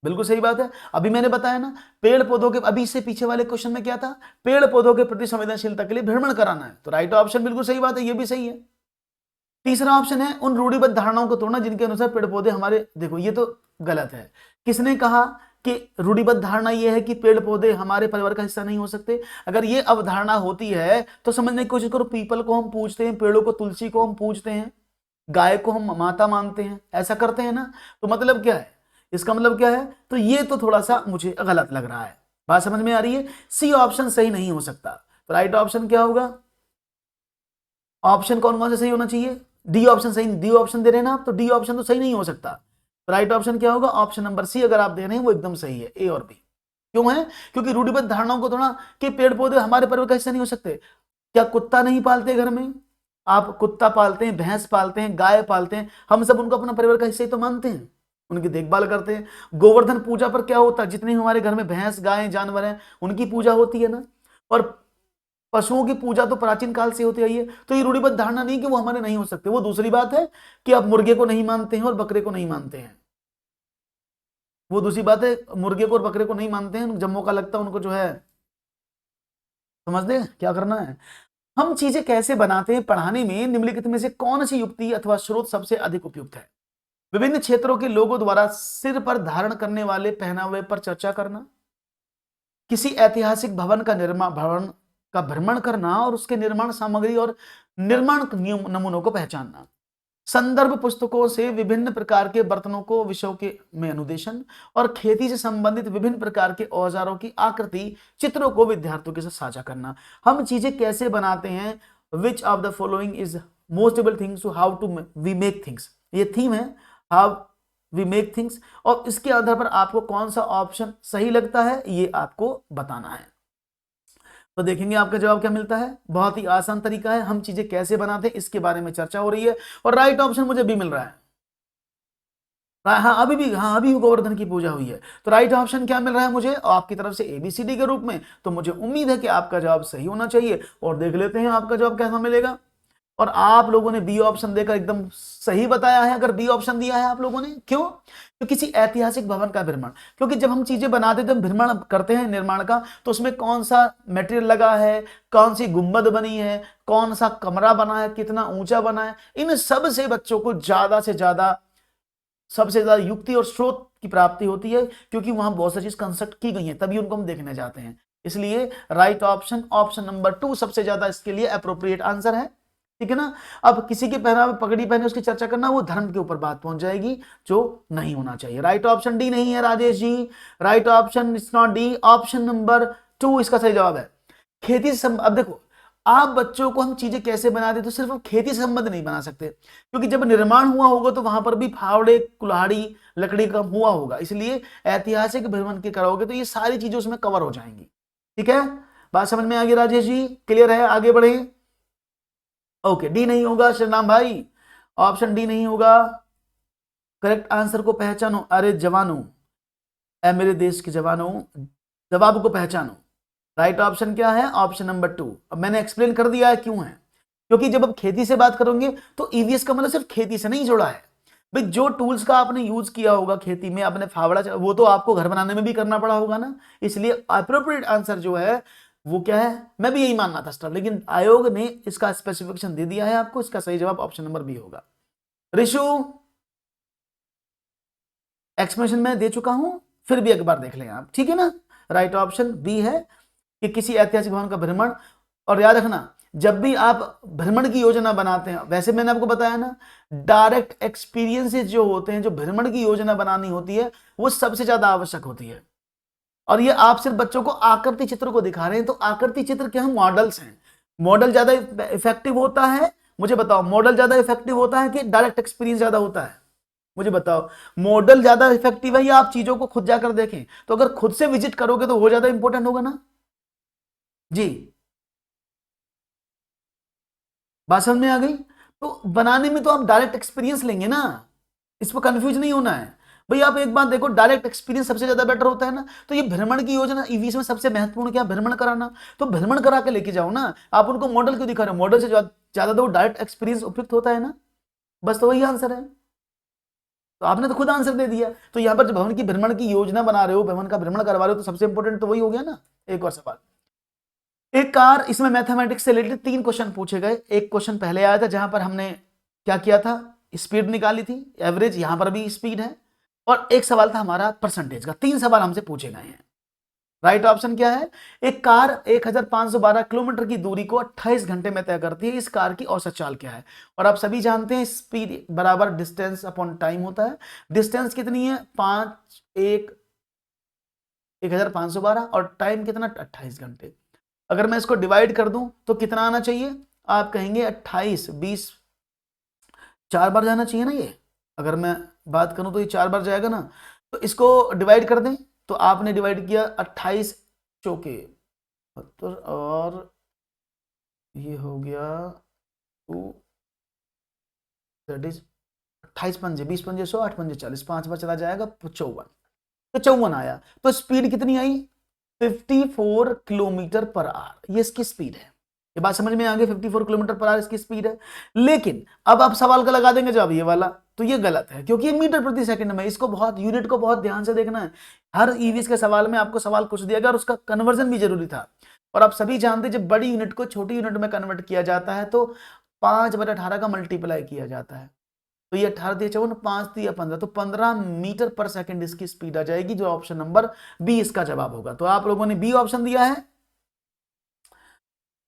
बिल्कुल सही बात है, अभी मैंने बताया ना, पेड़ पौधों के, अभी इससे पीछे वाले क्वेश्चन में क्या था, पेड़ पौधों के प्रति संवेदनशीलता के लिए भ्रमण कराना है। तो राइट ऑप्शन बिल्कुल सही बात है, ये भी सही है। तीसरा ऑप्शन है उन रूढ़िबद्ध धारणाओं को तोड़ना जिनके अनुसार पेड़ पौधे हमारे, देखो ये तो गलत है। किसने कहा कि रूढ़िबद्ध धारणा यह है कि पेड़ पौधे हमारे परिवार का हिस्सा नहीं हो सकते? अगर ये अवधारणा होती है तो समझने की कोशिश करो, पीपल को हम पूजते हैं, पेड़ों को, तुलसी को हम पूजते हैं, गाय को हम माता मानते हैं, ऐसा करते हैं ना। तो मतलब क्या है, इसका मतलब क्या है? तो ये तो थोड़ा सा मुझे गलत लग रहा है। बात समझ में आ रही है? सी ऑप्शन सही नहीं हो सकता। तो राइट ऑप्शन क्या होगा? ऑप्शन कौन कौन से सही होना चाहिए? डी ऑप्शन सही, डी ऑप्शन दे रहे हैं ना आप, तो डी ऑप्शन तो सही नहीं हो सकता। तो राइट ऑप्शन क्या होगा? ऑप्शन नंबर सी अगर आप दे रहे हैं वो एकदम सही है, ए और बी। क्यों है? क्योंकि रूढ़िबद्ध धारणाओं को थोड़ा कि पेड़ पौधे हमारे परिवार का हिस्सा नहीं हो सकते। क्या कुत्ता नहीं पालते घर में? आप कुत्ता पालते हैं, भैंस पालते हैं, गाय पालते हैं, हम सब उनको अपना परिवार का हिस्सा ही तो मानते हैं, उनकी देखभाल करते हैं। गोवर्धन पूजा पर क्या होता है? जितने हमारे घर में भैंस गाय जानवर हैं उनकी पूजा होती है ना। और पशुओं की पूजा तो प्राचीन काल से होती आई है। तो ये रूढ़िबद्ध धारणा नहीं कि वो हमारे नहीं हो सकते। वो दूसरी बात है कि आप मुर्गे को नहीं मानते हैं और बकरे को नहीं मानते हैं, वो दूसरी बात है। मुर्गे को और बकरे को नहीं मानते हैं, जब मौका लगता है उनको जो है, समझ दे क्या करना है। हम चीजें कैसे बनाते हैं पढ़ाने में निम्नलिखित में से कौन सी युक्ति अथवा स्रोत सबसे अधिक उपयुक्त है? विभिन्न क्षेत्रों के लोगों द्वारा सिर पर धारण करने वाले पहनावे पर चर्चा करना, किसी ऐतिहासिक भवन का भ्रमण करना और उसके निर्माण सामग्री और निर्माण नमूनों को पहचानना, संदर्भ पुस्तकों से विभिन्न प्रकार के बर्तनों को विषयों के में अनुदेशन और खेती से संबंधित विभिन्न प्रकार के औजारों की आकृति चित्रों को विद्यार्थियों के साथ साझा करना। हम चीजें कैसे बनाते हैं? Which of the following is most able things to how to we make things, ये थीम है, हाउ वी मेक थिंग्स। और इसके आधार पर आपको कौन सा ऑप्शन सही लगता है ये आपको बताना है। तो देखेंगे आपका जवाब क्या मिलता है। बहुत ही आसान तरीका है, हम चीजें कैसे बनाते हैं इसके बारे में चर्चा हो रही है। और राइट ऑप्शन मुझे बी मिल रहा है। हाँ अभी गोवर्धन की पूजा हुई है, तो राइट ऑप्शन क्या मिल रहा है मुझे आपकी तरफ से? ABCD के रूप में। तो मुझे उम्मीद है कि आपका जवाब सही होना चाहिए। और देख लेते हैं आपका जवाब कैसा मिलेगा। और आप लोगों ने बी ऑप्शन देकर एकदम सही बताया है। अगर बी ऑप्शन दिया है आप लोगों ने, क्यों? तो किसी ऐतिहासिक भवन का भ्रमण, क्योंकि जब हम चीजें बनाते हैं तो भ्रमण करते हैं निर्माण का, तो उसमें कौन सा मटेरियल लगा है, कौन सी गुंबद बनी है, कौन सा कमरा बना है, कितना ऊंचा बना है, इन सब से बच्चों को ज्यादा से ज्यादा सबसे ज्यादा युक्ति और स्रोत की प्राप्ति होती है, क्योंकि वहां बहुत सारी चीज कंस्ट्रक्ट की गई है, तभी उनको हम देखने जाते हैं। इसलिए राइट ऑप्शन ऑप्शन नंबर 2 सबसे ज्यादा इसके लिए अप्रोप्रिएट आंसर है। ठीक है ना। अब किसी के पहनावे पगड़ी पहने उसकी चर्चा करना, वो धर्म के ऊपर बात पहुंच जाएगी, जो नहीं होना चाहिए। राइट ऑप्शन डी नहीं है Rajesh ji, right option is not D, option number 2 इसका सही जवाब है। खेती से अब देखो, आप बच्चों को हम चीजें कैसे बनाते, तो सिर्फ खेती से संबंध नहीं बना सकते, क्योंकि जब निर्माण हुआ होगा तो वहां पर भी फावड़े कुल्हाड़ी लकड़ी का हुआ होगा, इसलिए ऐतिहासिक भ्रमण के करोगे तो ये सारी चीजें उसमें कवर हो जाएंगी। ठीक है, बात समझ में आ गई राजेश जी? क्लियर है? आगे बढ़े। ओके, डी नहीं होगा श्रीराम भाई, ऑप्शन डी नहीं होगा। करेक्ट आंसर को पहचानो। अरे जवानों, ऐ मेरे देश के जवानों, जवाब को पहचानो। राइट ऑप्शन क्या है? Option number 2। अब मैंने एक्सप्लेन कर दिया है क्यों है, क्योंकि जब आप खेती से बात करोगे तो ईवीएस का मतलब सिर्फ खेती से नहीं जुड़ा है भाई। जो टूल्स का आपने यूज किया होगा खेती में, आपने फावड़ा, वो तो आपको घर बनाने में भी करना पड़ा होगा ना। इसलिए अप्रोप्रिएट आंसर जो है वो क्या है? मैं भी यही मानना था स्टार, लेकिन आयोग ने इसका स्पेसिफिकेशन दे दिया है आपको। इसका सही जवाब ऑप्शन नंबर बी होगा। ऋषु, एक्सप्लेनेशन मैं दे चुका हूं, फिर भी एक बार देख लें आप, ठीक है ना। राइट ऑप्शन बी है कि किसी ऐतिहासिक भवन का भ्रमण। और याद रखना, जब भी आप भ्रमण की योजना बनाते हैं, वैसे मैंने आपको बताया ना, डायरेक्ट एक्सपीरियंसेस जो होते हैं, जो भ्रमण की योजना बनानी होती है, वो सबसे ज्यादा आवश्यक होती है। और ये आप सिर्फ बच्चों को आकृति चित्र को दिखा रहे हैं, तो आकृति चित्र क्या है? मॉडल्स हैं। मॉडल ज्यादा इफेक्टिव होता है, मुझे बताओ, मॉडल ज्यादा इफेक्टिव होता है कि डायरेक्ट एक्सपीरियंस ज्यादा होता है? मुझे बताओ, मॉडल ज्यादा इफेक्टिव है या आप चीजों को खुद जाकर देखें? तो अगर खुद से विजिट करोगे तो वो ज्यादा इंपॉर्टेंट होगा ना जी। बात समझ में आ गई? तो बनाने में तो आप डायरेक्ट एक्सपीरियंस लेंगे ना, इस पर कंफ्यूज नहीं होना है भाई। आप एक बात देखो, डायरेक्ट एक्सपीरियंस सबसे ज्यादा बेटर होता है ना। तो ये भ्रमण की योजना ईवीएस में सबसे महत्वपूर्ण क्या? भ्रमण कराना। तो भ्रमण करा के लेके जाओ ना, आप उनको मॉडल क्यों दिखा रहे हो? मॉडल से ज्यादा तो डायरेक्ट एक्सपीरियंस उपयुक्त होता है ना। बस तो वही आंसर है। तो आपने तो खुद आंसर दे दिया। तो यहां पर जब भवन की भ्रमण की योजना बना रहे हो, भवन का भ्रमण करवा रहे हो, तो सबसे इंपॉर्टेंट तो वही हो गया ना। एक और सवाल, एक कार, इसमें मैथमेटिक्स से रिलेटेड 3 क्वेश्चन पूछे गए। एक क्वेश्चन पहले आया था जहां पर हमने क्या किया था? स्पीड निकाली थी, एवरेज, यहां पर भी स्पीड है। और एक सवाल था हमारा परसेंटेज का। 3 सवाल हमसे पूछे गए हैं। राइट ऑप्शन क्या है? एक कार 1512 किलोमीटर की दूरी को 28 घंटे में तय करती है। इस कार की औसत चाल क्या है? और आप सभी जानते हैं स्पीड बराबर डिस्टेंस अपॉन टाइम होता है। डिस्टेंस कितनी है? 1512 और टाइम कितना? 28 घंटे। अगर मैं इसको डिवाइड कर दूं तो कितना आना चाहिए? आप कहेंगे 28, 20, 4 बार जाना चाहिए ना ये। अगर मैं बात करूं तो ये 4 बार जाएगा ना। तो इसको डिवाइड कर दें तो आपने डिवाइड किया 28 चौके 72 और ये हो गया 2, दैट इज 28 पंजे 20 पंजे 100, 8 पंजे 40, 5 बार चला जाएगा 54। तो 54 आया। तो स्पीड कितनी आई? 54 किलोमीटर पर आवर। ये इसकी स्पीड है। ये बात समझ में आ गई? 54 किलोमीटर पर आवर इसकी स्पीड है। लेकिन अब आप सवाल का लगा देंगे जवाब ये वाला, तो ये गलत है क्योंकि ये मीटर प्रति सेकंड में। इसको बहुत यूनिट को बहुत ध्यान से देखना है। हर ईवीएस के सवाल में आपको सवाल कुछ दिया गया और उसका कन्वर्जन भी जरूरी था। और आप सभी जानते हैं जब बड़ी यूनिट को छोटी यूनिट में कन्वर्ट किया जाता है तो 5/18 का मल्टीप्लाई किया जाता है। तो ये 18 दिया 54, 5 दिया 15, तो 15 मीटर पर सेकंड इसकी स्पीड आ जाएगी, जो ऑप्शन नंबर बी इसका जवाब होगा। तो आप लोगों ने बी ऑप्शन दिया है।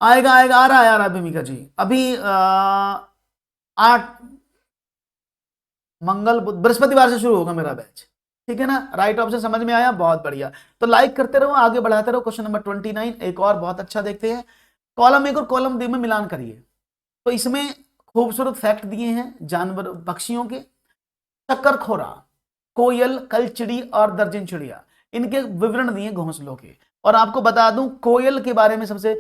आएगा आएगा, आ रहा है भूमिका जी। अभी 8 मंगल बुध बृहस्पतिवार से शुरू होगा मेरा बैच, ठीक है ना। राइट ऑप्शन समझ में आया? बहुत बढ़िया। तो लाइक करते रहो, आगे बढ़ाते रहो। क्वेश्चन नंबर 29 एक और बहुत अच्छा देखते हैं। कॉलम ए और कॉलम डी में मिलान करिए। तो इसमें खूबसूरत फैक्ट दिए हैं जानवर पक्षियों के। शक्करखोरा, कोयल, कलचिड़ी और दर्जन चिड़िया, इनके विवरण दिए घोंसलों के। और आपको बता दूं कोयल के बारे में सबसे,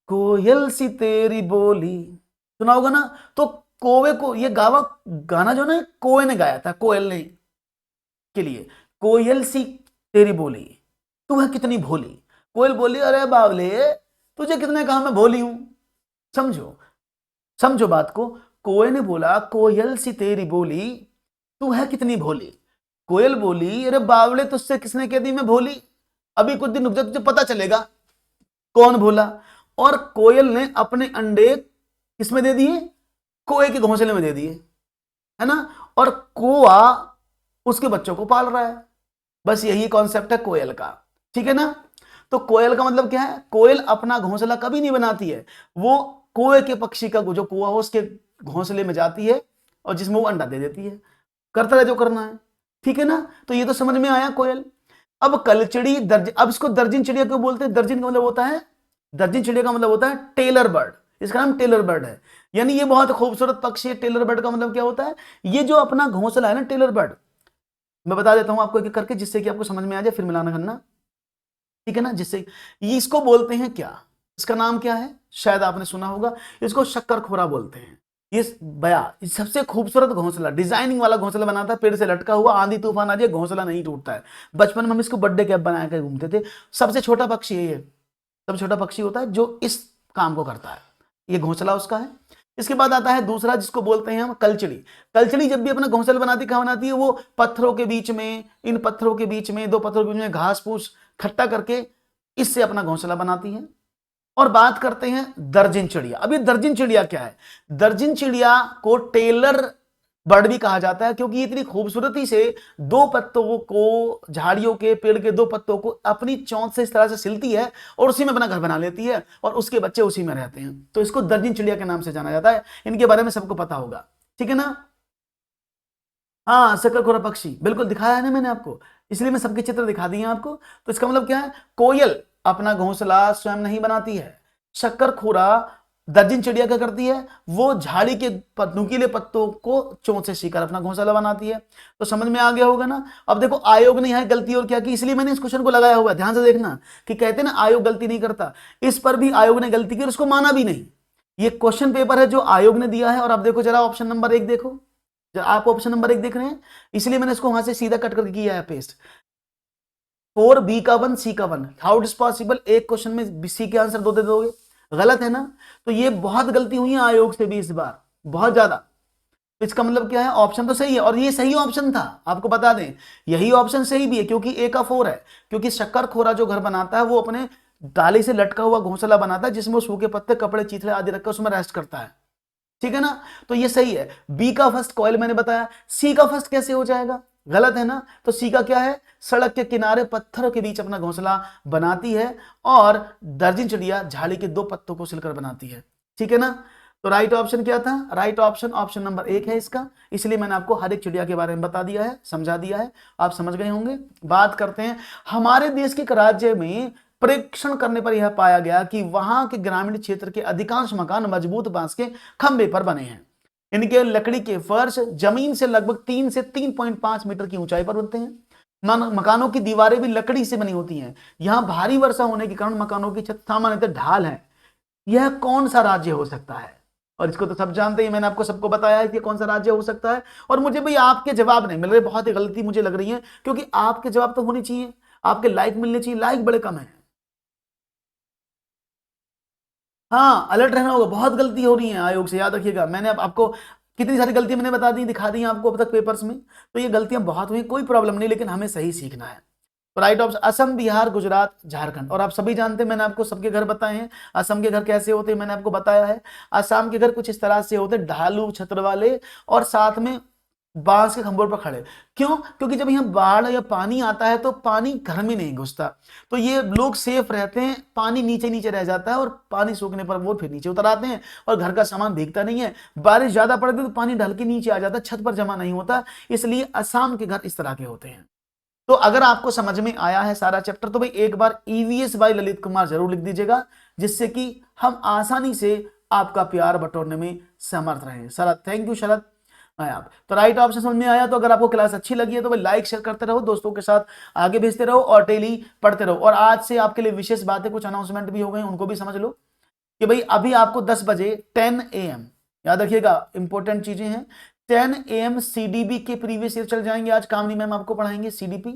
कोयल सी तेरी बोली सुना होगा ना। तो कोवे को ये गाना जो ना कोवे ने गाया था, कोयल ने के लिए, कोयल सी तेरी बोली तू है कितनी भोली। कोयल बोली अरे बावले तुझे कितने कहा मैं भोली हूं। समझो समझो बात को। कोयल ने बोला कोयल सी तेरी बोली तू है कितनी भोली। कोयल बोली अरे बावले तुझसे किसने कह दी मैं भोली। अभी कुछ दिन रुक जा तुझे पता चलेगा कौन भोला। और कोयल ने अपने अंडे किसमें दे दिए? कोए के घोंसले में दे दिए, है ना। और कोआ उसके बच्चों को पाल रहा है। बस यही कॉन्सेप्ट है कोयल का, ठीक है ना। तो कोयल का मतलब क्या है? कोयल अपना घोंसला कभी नहीं बनाती है, वो कोए के पक्षी का जो कुआ हो उसके घोंसले में जाती है और जिसमें वो अंडा दे देती है। करता रहे जो करना है, ठीक है ना। तो ये तो समझ में आया कोयल। अब कलचिड़ी अब इसको दर्जन चिड़िया क्यों बोलते हैं? दर्जन का मतलब होता है, दर्जन चिड़िया का मतलब होता है टेलर बर्ड। इसका नाम टेलर बर्ड है, यानी ये बहुत खूबसूरत पक्षी है। टेलर बर्ड का मतलब क्या होता है? ये जो अपना घोंसला है ना टेलर बर्ड, मैं बता देता हूं आपको एक एक करके जिससे कि आपको समझ में आ जाए, फिर मिलाना करना, ठीक है ना। जिससे इसको बोलते हैं क्या? इसका नाम क्या है? शायद आपने सुना होगा, इसको शक्करखोरा बोलते हैं। ये बया सबसे खूबसूरत घोंसला, डिजाइनिंग वाला घोंसला बनाता है, पेड़ से लटका हुआ, आंधी तूफान आ जाए घोंसला नहीं टूटता है। बचपन में हम इसको बर्थडे कैप बना कर घूमते थे। सबसे छोटा पक्षी है ये, सबसे छोटा पक्षी होता है जो इस काम को करता है। ये घोंसला उसका है। इसके बाद आता है दूसरा जिसको बोलते हैं हम कलचिड़ी। कलचिड़ी जब भी अपना घोंसला बनाती कहां बनाती है? वो पत्थरों के बीच में, इन पत्थरों के बीच में, दो पत्थरों के बीच में घास फूस खट्टा करके इससे अपना घोंसला बनाती है। और बात करते हैं दर्जन चिड़िया। अब ये दर्जन चिड़िया क्या है? दर्जन चिड़िया को टेलर बर्ड भी कहा जाता है क्योंकि इतनी खूबसूरती से दो पत्तों को, झाड़ियों के पेड़ के दो पत्तों को अपनी चोंच से इस तरह से सिलती है और उसी में अपना घर बना लेती है और उसके बच्चे उसी में रहते हैं। तो इसको दर्जन चिड़िया के नाम से जाना जाता है। इनके बारे में सबको पता होगा, ठीक है ना। हाँ, शक्करखोरा पक्षी बिल्कुल दिखाया है ना मैंने आपको, इसलिए मैं सबके चित्र दिखा दिए आपको। तो इसका मतलब क्या है? कोयल अपना घोंसला स्वयं नहीं बनाती है। शक्करखोरा दर्जन चिड़िया क्या करती है? वो झाड़ी के नुकीले पत्तों को चोंच से सीकर अपना घोंसला बनाती है। तो समझ में आ गया होगा ना। अब देखो आयोग ने यहाँ गलती और क्या की, इसलिए मैंने इस क्वेश्चन को लगाया हुआ है। ध्यान से देखना कि कहते हैं ना आयोग गलती नहीं करता, इस पर भी आयोग ने गलती की और उसको माना भी नहीं। ये क्वेश्चन पेपर है जो आयोग ने दिया है। और अब देखो जरा ऑप्शन नंबर 1 देखो, आप ऑप्शन नंबर 1 देख रहे हैं, इसलिए मैंने इसको वहां से सीधा कट करके किया है पेस्ट। 4B का 1 C का 1, हाउ इट इज पॉसिबल? एक क्वेश्चन में सी के आंसर 2 दे दोगे, गलत है ना। तो ये बहुत गलती हुई है आयोग से भी इस बार, बहुत ज्यादा। इसका मतलब क्या है? ऑप्शन तो सही है और ये सही ऑप्शन था, आपको बता दें यही ऑप्शन सही भी है क्योंकि ए का 4 है। क्योंकि शक्करखोरा जो घर बनाता है वो अपने डाली से लटका हुआ घोंसला बनाता है जिसमें वो सूखे पत्ते, कपड़े, चीथड़े आदि रखकर उसमें रेस्ट करता है, ठीक है ना। तो ये सही है। बी का फर्स्ट कोयल मैंने बताया, सी का फर्स्ट कैसे हो जाएगा? गलत है ना। तो सी का क्या है, सड़क के किनारे पत्थरों के बीच अपना घोंसला बनाती है और दर्जन चिड़िया झाड़ी के 2 पत्तों को सिलकर बनाती है। ठीक है ना। तो राइट ऑप्शन क्या था, राइट ऑप्शन ऑप्शन नंबर 1 है इसका। इसलिए मैंने आपको हर एक चिड़िया के बारे में बता दिया है, समझा दिया है, आप समझ गए होंगे। बात करते हैं हमारे देश के एक राज्य में परीक्षण करने पर यह पाया गया कि वहां के ग्रामीण क्षेत्र के अधिकांश मकान मजबूत बांस के खंभे पर बने हैं। इनके लकड़ी के फर्श जमीन से लगभग 3 से 3.5 मीटर की ऊंचाई पर बनते हैं। मकानों की दीवारें भी लकड़ी से बनी होती हैं। यहां भारी वर्षा होने के कारण मकानों की छत सामान्यतः ढाल है। यह कौन सा राज्य हो सकता है, और इसको तो सब जानते हैं, मैंने आपको सबको बताया है कि कौन सा राज्य हो सकता है। और मुझे भाई आपके जवाब नहीं मिल रहे, बहुत ही गलती मुझे लग रही है, क्योंकि आपके जवाब तो होने चाहिए, आपके लाइक मिलने चाहिए, लाइक बड़े कम है। हाँ, अलर्ट रहना होगा, बहुत गलती हो रही है आयोग से, याद रखिएगा। मैंने अब आपको कितनी सारी गलतियां मैंने बता दी, दिखा दी आपको अब तक पेपर्स में। तो ये गलतियां बहुत हुई, कोई प्रॉब्लम नहीं, लेकिन हमें सही सीखना है। तो राइट ऑप्शन असम, बिहार, गुजरात, झारखंड। और आप सभी जानते हैं, मैंने आपको सबके घर बताए हैं। असम के घर कैसे होते हैं मैंने आपको बताया है। असम के घर कुछ इस तरह से होते हैं, ढालू छत्र वाले और साथ में बांस के खंभों पर खड़े। क्यों, क्योंकि जब यहाँ बाढ़ या पानी आता है तो पानी घर में नहीं घुसता, तो ये लोग सेफ रहते हैं। पानी नीचे नीचे रह जाता है और पानी सूखने पर वो फिर नीचे उतर आते हैं और घर का सामान भीगता नहीं है। बारिश ज्यादा पड़ती है तो पानी ढल के नीचे आ जाता है, छत पर जमा नहीं होता। इसलिए असम के घर इस तरह के होते हैं। तो अगर आपको समझ में आया है सारा चैप्टर, तो भाई एक बार ईवीएस बाय ललित कुमार जरूर लिख दीजिएगा, जिससे कि हम आसानी से आपका प्यार बटोरने में समर्थ रहें। शरद, थैंक यू शरद। आप तो राइट ऑप्शन समझ में आया। तो अगर आपको क्लास अच्छी लगी है तो भाई लाइक शेयर करते रहो, दोस्तों के साथ आगे भेजते रहो और डेली पढ़ते रहो। और आज से आपके लिए विशेष बातें, कुछ अनाउंसमेंट भी हो गई, उनको भी समझ लो कि भाई अभी आपको 10 बजे 10 AM, याद रखिएगा इंपॉर्टेंट चीजें हैं, 10 AM CDB के प्रीवियस ईयर चल जाएंगे। आज कामनी मैम आपको पढ़ाएंगे CDP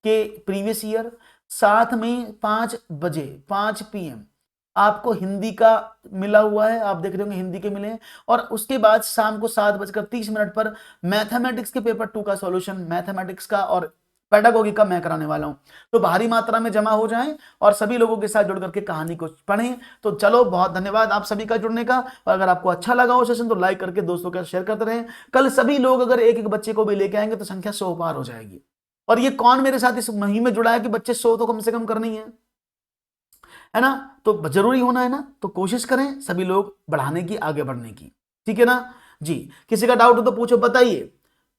के प्रीवियस ईयर। साथ में 5 बजे 5 PM आपको हिंदी का मिला हुआ है, आप देख रहे होंगे हिंदी के मिले हैं। और उसके बाद शाम को 7:30 पर मैथमेटिक्स के पेपर 2 का सॉल्यूशन, मैथमेटिक्स का और पेडागोगी का मैं कराने वाला हूं। तो भारी मात्रा में जमा हो जाएं और सभी लोगों के साथ जुड़ करके कहानी को पढ़ें। तो चलो, बहुत धन्यवाद आप सभी का जुड़ने का। और अगर आपको अच्छा लगा हो सेशन तो लाइक करके दोस्तों के साथ शेयर करते रहें। कल सभी लोग अगर एक एक बच्चे को भी लेके आएंगे तो संख्या 100 पार हो जाएगी। और ये कौन मेरे साथ इस मुहिम में जुड़ा है कि बच्चे 100 तो कम से कम करनी है ना। तो जरूरी होना है ना, तो कोशिश करें सभी लोग बढ़ाने की, आगे बढ़ने की। ठीक है ना जी। किसी का डाउट हो तो पूछो, बताइए।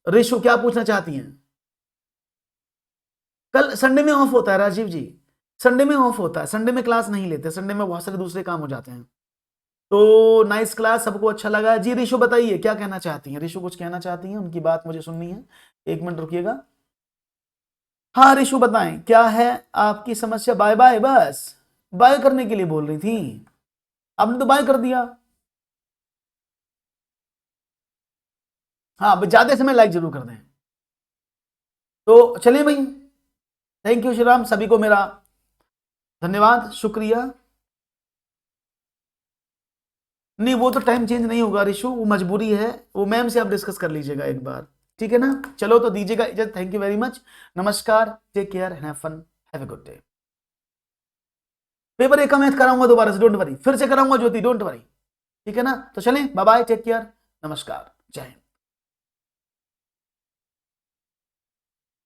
रिशु क्या पूछना चाहती हैं। कल संडे में ऑफ होता है राजीव जी, संडे में ऑफ होता है, संडे में क्लास नहीं लेते, संडे में बहुत सारे दूसरे काम हो जाते हैं। तो नाइस क्लास, सबको अच्छा लगा जी। रिशु बताइए क्या कहना चाहती हैं, रिशु कुछ कहना चाहती हैं, उनकी बात मुझे सुननी है। 1 मिनट रुकिएगा। हाँ रिशु बताएं क्या है आपकी समस्या। बाय बाय, बस बाय करने के लिए बोल रही थी, आपने तो बाय कर दिया। हाँ, ज्यादा समय लाइक जरूर कर दें। तो चलिए भाई, थैंक यू श्रीराम, सभी को मेरा धन्यवाद, शुक्रिया। नहीं, वो तो टाइम चेंज नहीं होगा रिशु, वो मजबूरी है, वो मैम से आप डिस्कस कर लीजिएगा एक बार, ठीक है ना। चलो तो दीजिएगा इजाजत, थैंक यू वेरी मच, नमस्कार, take care, have fun, have a good day. Paper एक का मैथ कराऊंगा दोबारा से, डोंट वरी, फिर से कराऊंगा ज्योति, डोंट वरी, ठीक है ना। तो चलें, बाय बाय, टेक केयर, नमस्कार, जय हिंद।